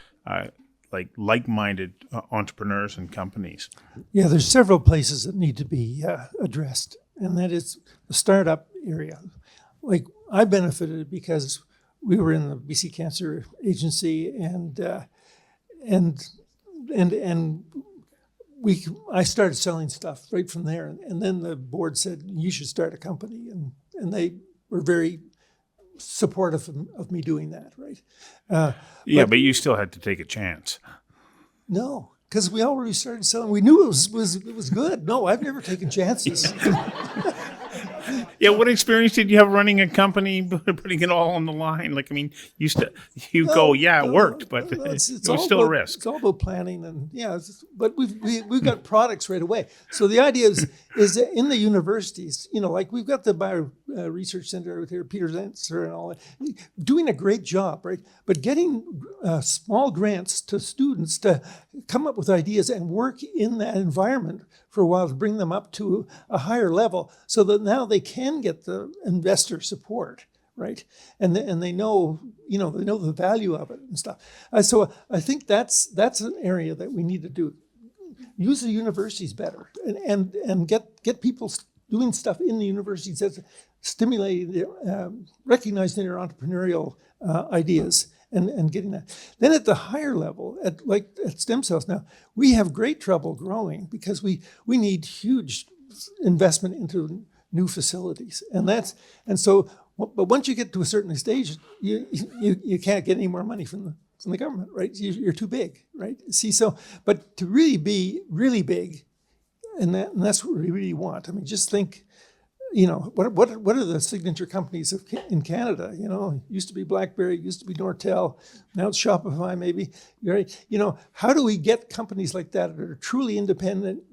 like-minded entrepreneurs and companies? Yeah, there's several places that need to be addressed, and that is the startup area. Like, I benefited because we were in the BC Cancer Agency, I started selling stuff right from there, and then the board said you should start a company, and they were very supportive of me doing that, right? But you still had to take a chance. No, because we already started selling. We knew it was good. No, I've never taken chances. Yeah, what experience did you have running a company, putting it all on the line? Like, I mean, it worked, but it was still a risk. It's all about planning, and but we've got products right away. So the idea is in the universities, like we've got the Bio Research Center out here, Peter Zentzer and all that, doing a great job, right? But getting small grants to students to come up with ideas and work in that environment for a while to bring them up to a higher level, so that now they can get the investor support, right? And they know, they know the value of it and stuff. So I think that's an area that we need to do. Use the universities better and get people doing stuff in the universities that's stimulating, recognizing their entrepreneurial ideas. And getting that. Then at the higher level, at STEMCELL now, we have great trouble growing because we need huge investment into new facilities, but once you get to a certain stage, you can't get any more money from the government, right? You're too big, right? But to really be really big, and that's what we really want. I mean, just think. What are the signature companies in Canada? Used to be BlackBerry, used to be Nortel, now it's Shopify maybe. Right? How do we get companies like that are truly independent,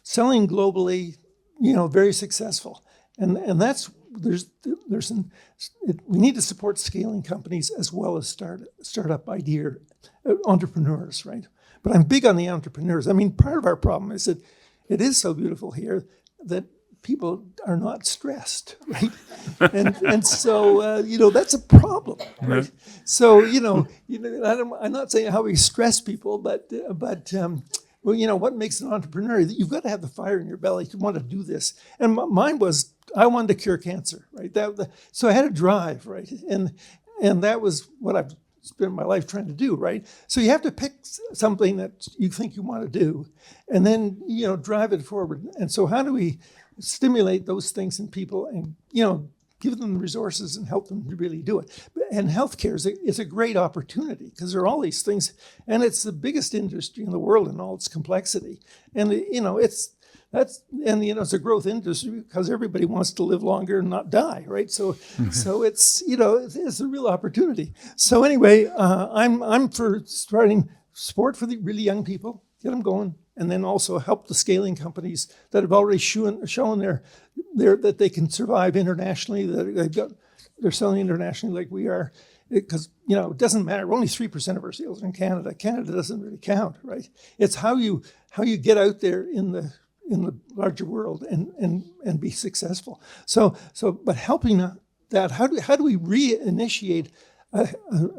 selling globally, very successful? And that's we need to support scaling companies as well as startup idea entrepreneurs, right? But I'm big on the entrepreneurs. I mean, part of our problem is that it is so beautiful here that people are not stressed, right? and so that's a problem, right? Mm-hmm. So I'm not saying how we stress people, but what makes an entrepreneur? You've got to have the fire in your belly to want to do this. And mine was I wanted to cure cancer, right? So I had a drive, right? And that was what I've spent my life trying to do, right? So you have to pick something that you think you want to do, and then drive it forward. And so how do we stimulate those things in people and give them the resources and help them to really do it? And healthcare is a great opportunity because there are all these things, and it's the biggest industry in the world in all its complexity. And it's a growth industry because everybody wants to live longer and not die, right? So it's a real opportunity. So anyway, I'm for starting sport for the really young people, get them going, and then also help the scaling companies that have already shown that they can survive internationally. That they're selling internationally like we are, because it doesn't matter. Only 3% of our sales are in Canada. Canada doesn't really count, right? It's how you get out there in the larger world and be successful. But helping that, how do we reinitiate a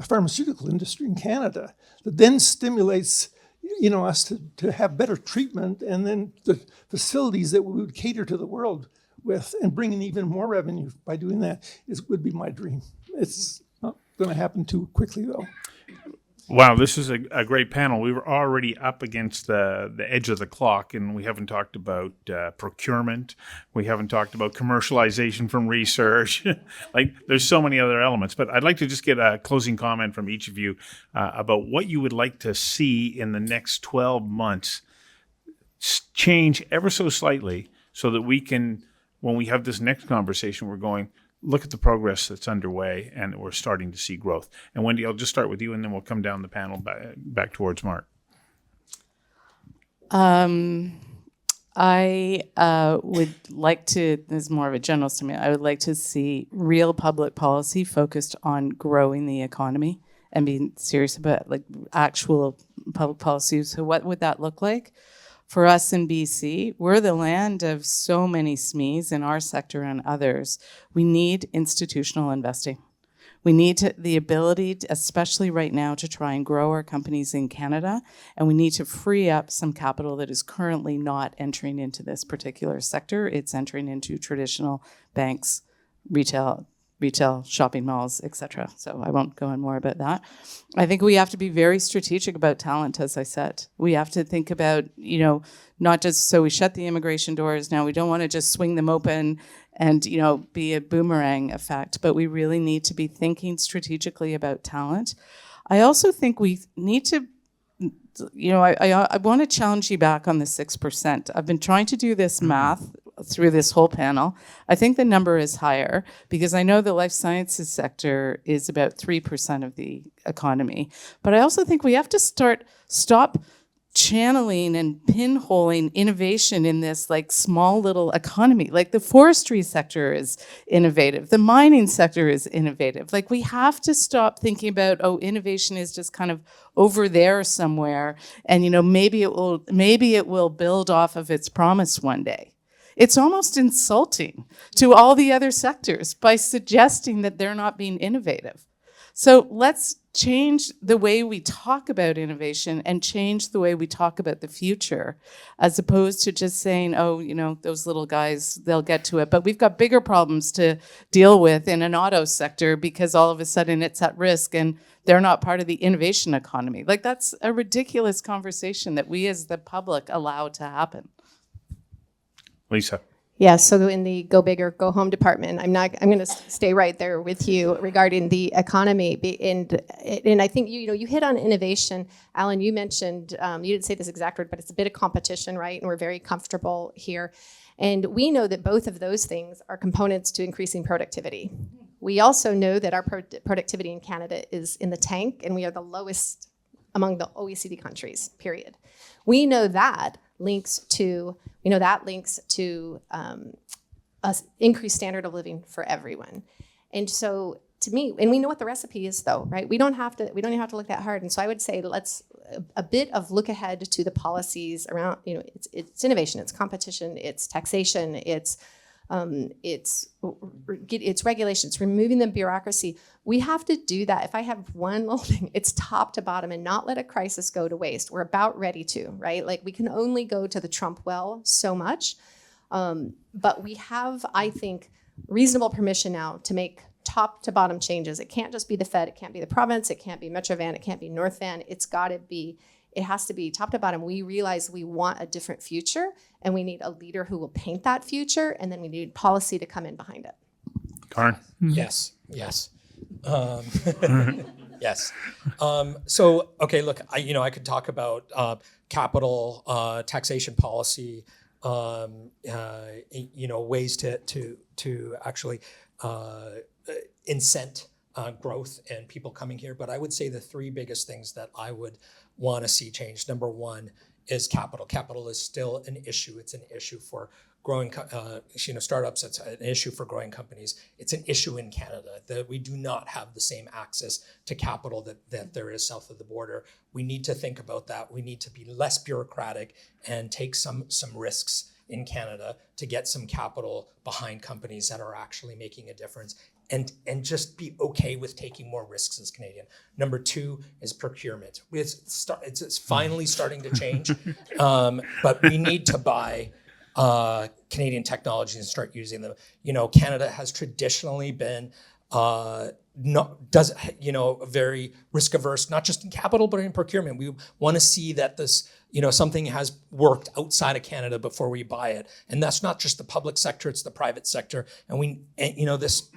pharmaceutical industry in Canada that then stimulates us to have better treatment, and then the facilities that we would cater to the world with, and bring in even more revenue by doing that would be my dream. It's not going to happen too quickly, though. Wow, this is a great panel. We were already up against the edge of the clock, and we haven't talked about procurement. We haven't talked about commercialization from research. Like, there's so many other elements. But I'd like to just get a closing comment from each of you about what you would like to see in the next 12 months change ever so slightly, so that we can, when we have this next conversation, we're going, look at the progress that's underway, and we're starting to see growth. And Wendy, I'll just start with you, and then we'll come down the panel back towards Marc. I would like to, this is more of a general statement, I would like to see real public policy focused on growing the economy and being serious about like actual public policy. So what would that look like? For us in BC, we're the land of so many SMEs in our sector and others. We need institutional investing. We need the ability, especially right now, to try and grow our companies in Canada, and we need to free up some capital that is currently not entering into this particular sector. It's entering into traditional banks, retail, shopping malls, etc. So I won't go on more about that. I think we have to be very strategic about talent, as I said. We have to think about, not just so we shut the immigration doors. Now we don't want to just swing them open and, be a boomerang effect, but we really need to be thinking strategically about talent. I also think we need to, I want to challenge you back on the 6%. I've been trying to do this math through this whole panel. I think the number is higher because I know the life sciences sector is about 3% of the economy. But I also think we have to stop channeling and pinholing innovation in this like small little economy. Like the forestry sector is innovative. The mining sector is innovative. Like we have to stop thinking about, innovation is just kind of over there somewhere. And, maybe it will build off of its promise one day. It's almost insulting to all the other sectors by suggesting that they're not being innovative. So let's change the way we talk about innovation and change the way we talk about the future, as opposed to just saying, those little guys, they'll get to it. But we've got bigger problems to deal with in an auto sector because all of a sudden it's at risk and they're not part of the innovation economy. Like that's a ridiculous conversation that we as the public allow to happen. Lisa. Yeah, so in the go big or go home department, I'm going to stay right there with you regarding the economy. And I think you hit on innovation. Allen, you mentioned, you didn't say this exact word, but it's a bit of competition, right? And we're very comfortable here. And we know that both of those things are components to increasing productivity. We also know that our productivity in Canada is in the tank, and we are the lowest among the OECD countries, period. We know that links to a increased standard of living for everyone. And so to me, and we know what the recipe is though, right? We don't even have to look that hard. And so I would say let's a bit of look ahead to the policies around, it's innovation, it's competition, it's taxation, it's regulation, it's removing the bureaucracy. We have to do that. If I have one little thing, it's top to bottom and not let a crisis go to waste. We're about ready to, right? Like we can only go to the Trump well so much. But we have, I think, reasonable permission now to make top to bottom changes. It can't just be the Fed, it can't be the province, it can't be Metro Van, it can't be North Van. It has to be top to bottom. We realize we want a different future and we need a leader who will paint that future, and then we need policy to come in behind it. Karn? Yes. Yes. So, okay, look, I could talk about capital, taxation policy, ways to actually incent growth and people coming here. But I would say the three biggest things that I would want to see change. Number one is capital. Capital is still an issue. It's an issue for startups. It's an issue for growing companies. It's an issue in Canada that we do not have the same access to capital that there is south of the border. We need to think about that. We need to be less bureaucratic and take some risks in Canada to get some capital behind companies that are actually making a difference, and just be okay with taking more risks as Canadian. Number 2 is procurement. It's finally starting to change, but we need to buy Canadian technologies and start using them. Canada has traditionally been very risk averse, not just in capital, but in procurement. We want to see that this, something has worked outside of Canada before we buy it. And that's not just the public sector, it's the private sector. And this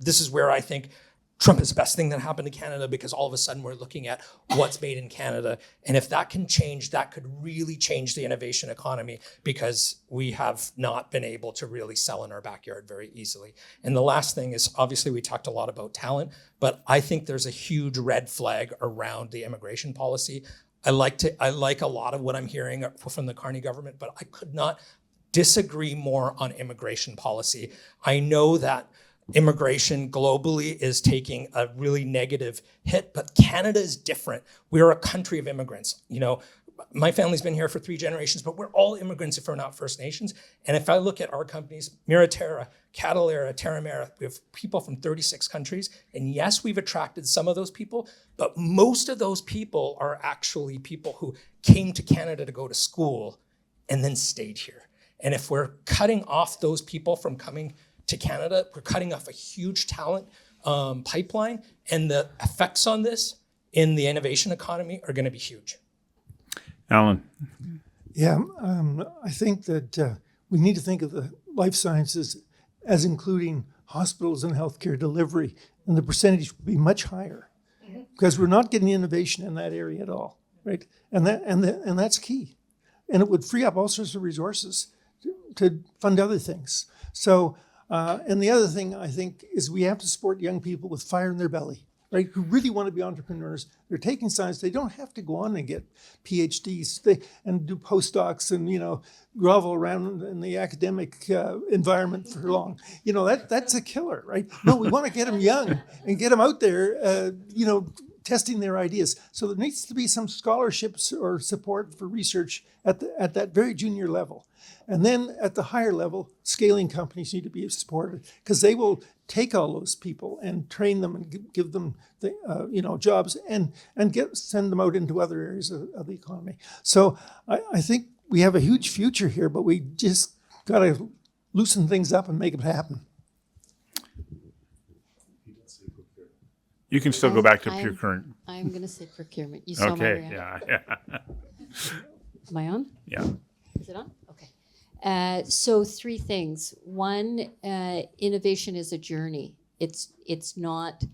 is where I think Trump is the best thing that happened to Canada, because all of a sudden we're looking at what's made in Canada. And if that can change, that could really change the innovation economy, because we have not been able to really sell in our backyard very easily. And the last thing is, obviously we talked a lot about talent, but I think there's a huge red flag around the immigration policy. I like a lot of what I'm hearing from the Carney government, but I could not disagree more on immigration policy. I know that immigration globally is taking a really negative hit, but Canada is different. We're a country of immigrants. My family's been here for 3 generations, but we're all immigrants if we're not First Nations. And if I look at our companies, Miraterra, Catalera, Terramera, we have people from 36 countries. And yes, we've attracted some of those people, but most of those people are actually people who came to Canada to go to school and then stayed here. And if we're cutting off those people from coming to Canada, we're cutting off a huge talent pipeline, and the effects on this in the innovation economy are going to be huge. Allen. Yeah, I think that we need to think of the life sciences as including hospitals and healthcare delivery, and the percentage would be much higher, because we're not getting innovation in that area at all, right? And that's key, and it would free up all sorts of resources to fund other things. So, and the other thing I think is we have to support young people with fire in their belly, right? Who really want to be entrepreneurs. They're taking science. They don't have to go on and get PhDs and do postdocs and, grovel around in the academic environment for long. That's a killer, right? No, we want to get them young and get them out there, testing their ideas. So there needs to be some scholarships or support for research at that very junior level. And then at the higher level, scaling companies need to be supported, because they will take all those people and train them and give them jobs and send them out into other areas of the economy. So I think we have a huge future here, but we just got to loosen things up and make it happen. You can still go back to procurement. I'm going to say procurement. You saw my reaction. Yeah. Am I on? Yeah. Is it on? Okay. So 3 things. One, innovation is a journey. It's not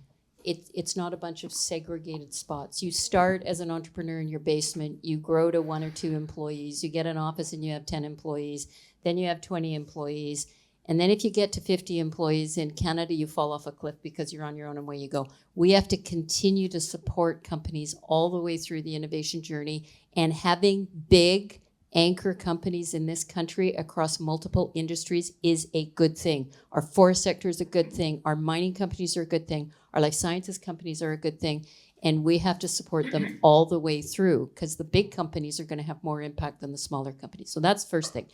a bunch of segregated spots. You start as an entrepreneur in your basement. You grow to 1 or 2 employees. You get an office and you have 10 employees. Then you have 20 employees. And then if you get to 50 employees in Canada, you fall off a cliff because you're on your own and away you go. We have to continue to support companies all the way through the innovation journey, and having big anchor companies in this country across multiple industries is a good thing. Our forest sector is a good thing. Our mining companies are a good thing. Our life sciences companies are a good thing. And we have to support them all the way through, because the big companies are going to have more impact than the smaller companies. So that's first thing.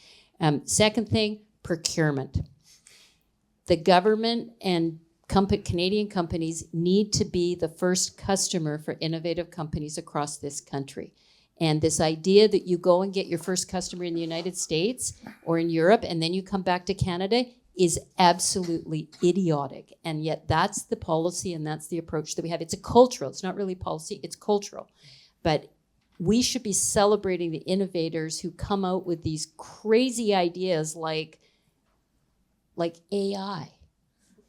Second thing, procurement. The government and Canadian companies need to be the first customer for innovative companies across this country. And this idea that you go and get your first customer in the United States or in Europe and then you come back to Canada is absolutely idiotic. And yet that's the policy and that's the approach that we have. It's it's not really policy, it's cultural. But we should be celebrating the innovators who come out with these crazy ideas like AI.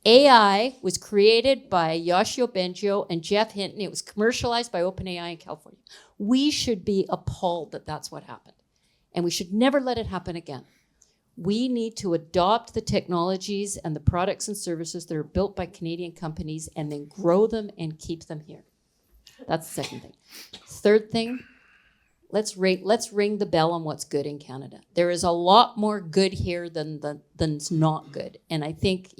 AI was created by Yoshio Bengio and Jeff Hinton. It was commercialized by OpenAI in California. We should be appalled that that's what happened. And we should never let it happen again. We need to adopt the technologies and the products and services that are built by Canadian companies and then grow them and keep them here. That's the second thing. Third thing, let's ring the bell on what's good in Canada. There is a lot more good here than's not good. And I think,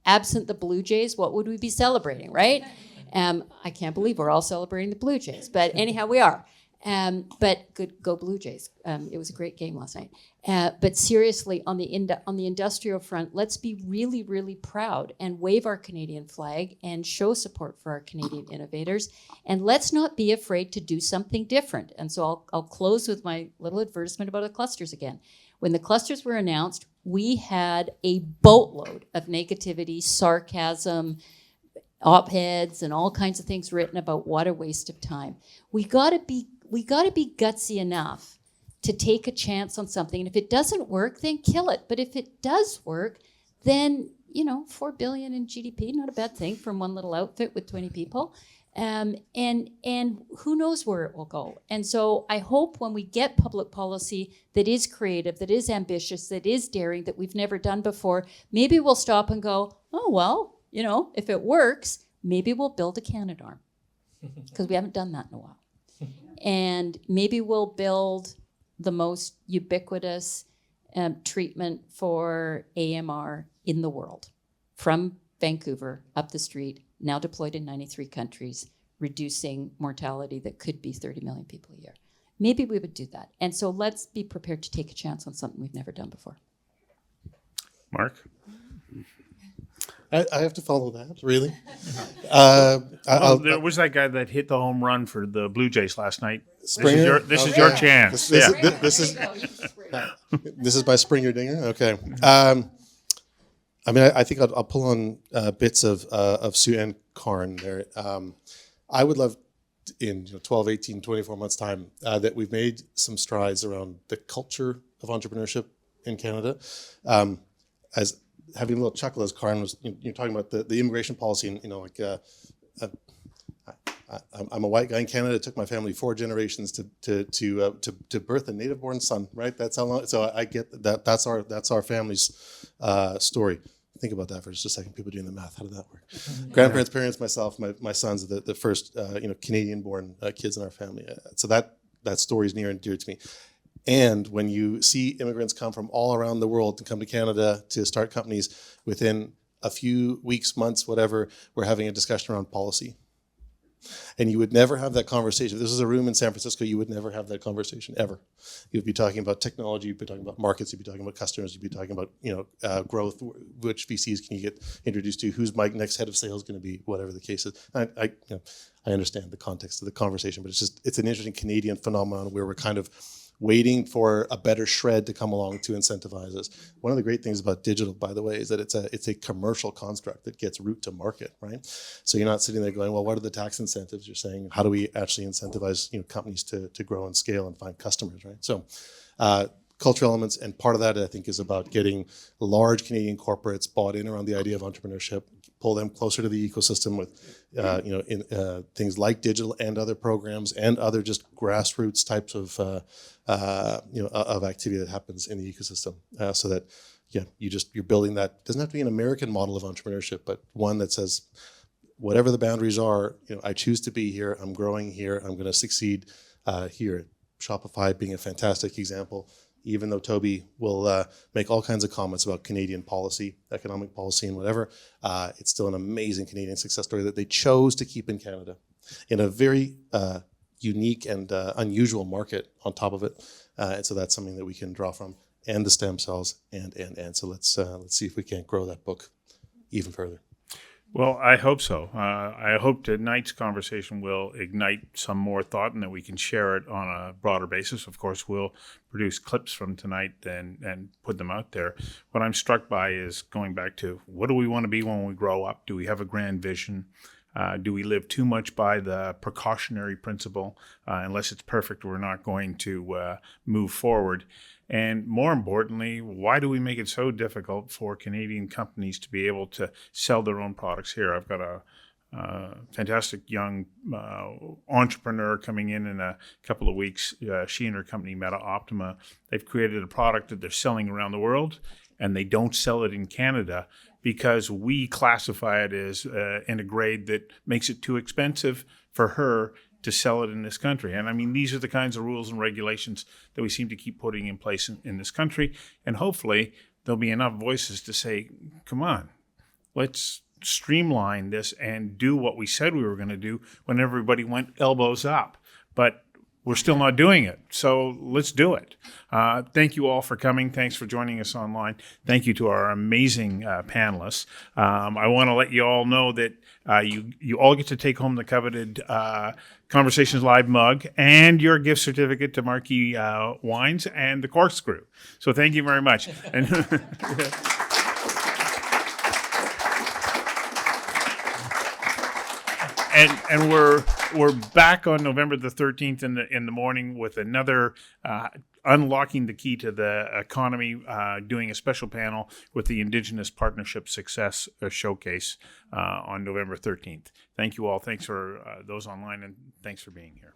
absent the Blue Jays, what would we be celebrating, right? I can't believe we're all celebrating the Blue Jays, but anyhow, we are. But go Blue Jays. It was a great game last night. But seriously, on the industrial front, let's be really, really proud and wave our Canadian flag and show support for our Canadian innovators. And let's not be afraid to do something different. And so I'll close with my little advertisement about the clusters again. When the clusters were announced, we had a boatload of negativity, sarcasm, op-eds, and all kinds of things written about what a waste of time. We got to be gutsy enough to take a chance on something. And if it doesn't work, then kill it. But if it does work, then, $4 billion in GDP, not a bad thing from one little outfit with 20 people. And who knows where it will go. And so I hope when we get public policy that is creative, that is ambitious, that is daring, that we've never done before, maybe we'll stop and go, oh, well, if it works, maybe we'll build a Canadarm, because we haven't done that in a while. And maybe we'll build the most ubiquitous treatment for AMR in the world, from Vancouver up the street, now deployed in 93 countries, reducing mortality that could be 30 million people a year. Maybe we would do that. And so let's be prepared to take a chance on something we've never done before. Mark? I have to follow that, really. There was that guy that hit the home run for the Blue Jays last night. Springer? This is your chance. This is my Springer dinger. Okay. I think I'll pull on bits of Sue and Karn there. I would love in 12, 18, 24 months' time that we've made some strides around the culture of entrepreneurship in Canada. As having a little chuckle as Karn was you're talking about the immigration policy, and I'm a white guy in Canada. It took my family 4 generations to birth a native-born son. Right? That's how long. So I get that. That's our family's story. Think about that for just a second. People doing the math. How did that work? Grandparents, parents, myself, my sons are the first Canadian-born kids in our family. So that story is near and dear to me. And when you see immigrants come from all around the world to come to Canada to start companies, within a few weeks, months, whatever, we're having a discussion around policy. And you would never have that conversation. If this was a room in San Francisco, you would never have that conversation, ever. You'd be talking about technology, you'd be talking about markets, you'd be talking about customers, you'd be talking about growth, which VCs can you get introduced to, who's my next head of sales going to be, whatever the case is. I understand the context of the conversation, but it's an interesting Canadian phenomenon where we're kind of waiting for a better shred to come along to incentivize us. One of the great things about digital, by the way, is that it's a commercial construct that gets route to market, right? So you're not sitting there going, well, what are the tax incentives? You're saying, how do we actually incentivize companies to grow and scale and find customers, right? So cultural elements, and part of that, I think, is about getting large Canadian corporates bought in around the idea of entrepreneurship, pull them closer to the ecosystem with things like digital and other programs and other just grassroots types of activity that happens in the ecosystem, so that you're building that. It doesn't have to be an American model of entrepreneurship, but one that says, whatever the boundaries are, I choose to be here, I'm growing here, I'm going to succeed here. Shopify being a fantastic example. Even though Toby will make all kinds of comments about Canadian policy, economic policy, and whatever, it's still an amazing Canadian success story that they chose to keep in Canada in a very unique and unusual market on top of it. And so that's something that we can draw from, and the stem cells, and so let's see if we can't grow that book even further. Well, I hope so. I hope tonight's conversation will ignite some more thought and that we can share it on a broader basis. Of course, we'll produce clips from tonight and put them out there. What I'm struck by is going back to, what do we want to be when we grow up? Do we have a grand vision? Do we live too much by the precautionary principle? Unless it's perfect, we're not going to move forward. And more importantly, why do we make it so difficult for Canadian companies to be able to sell their own products here? I've got a fantastic young entrepreneur coming in a couple of weeks. She and her company, Meta Optima, they've created a product that they're selling around the world, and they don't sell it in Canada because we classify it as in a grade that makes it too expensive for her to sell it in this country. And I mean, these are the kinds of rules and regulations that we seem to keep putting in place in this country. And hopefully there'll be enough voices to say, come on, let's streamline this and do what we said we were going to do when everybody went elbows up. But we're still not doing it. So let's do it. Thank you all for coming. Thanks for joining us online. Thank you to our amazing panelists. I want to let you all know that you all get to take home the coveted Conversations Live mug and your gift certificate to Marquee Wines and the Corkscrew. So thank you very much. And we're back on November the 13th in the morning with another Unlocking the Key to the Economy, doing a special panel with the Indigenous Partnership Success Showcase on November 13th. Thank you all. Thanks for those online, and thanks for being here.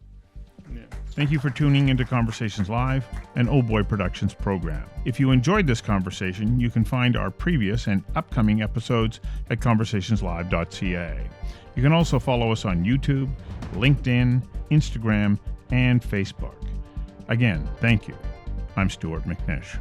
Yeah. Thank you for tuning into Conversations Live, an Oh Boy Productions program. If you enjoyed this conversation, you can find our previous and upcoming episodes at conversationslive.ca. You can also follow us on YouTube, LinkedIn, Instagram, and Facebook. Again, thank you. I'm Stuart McNish.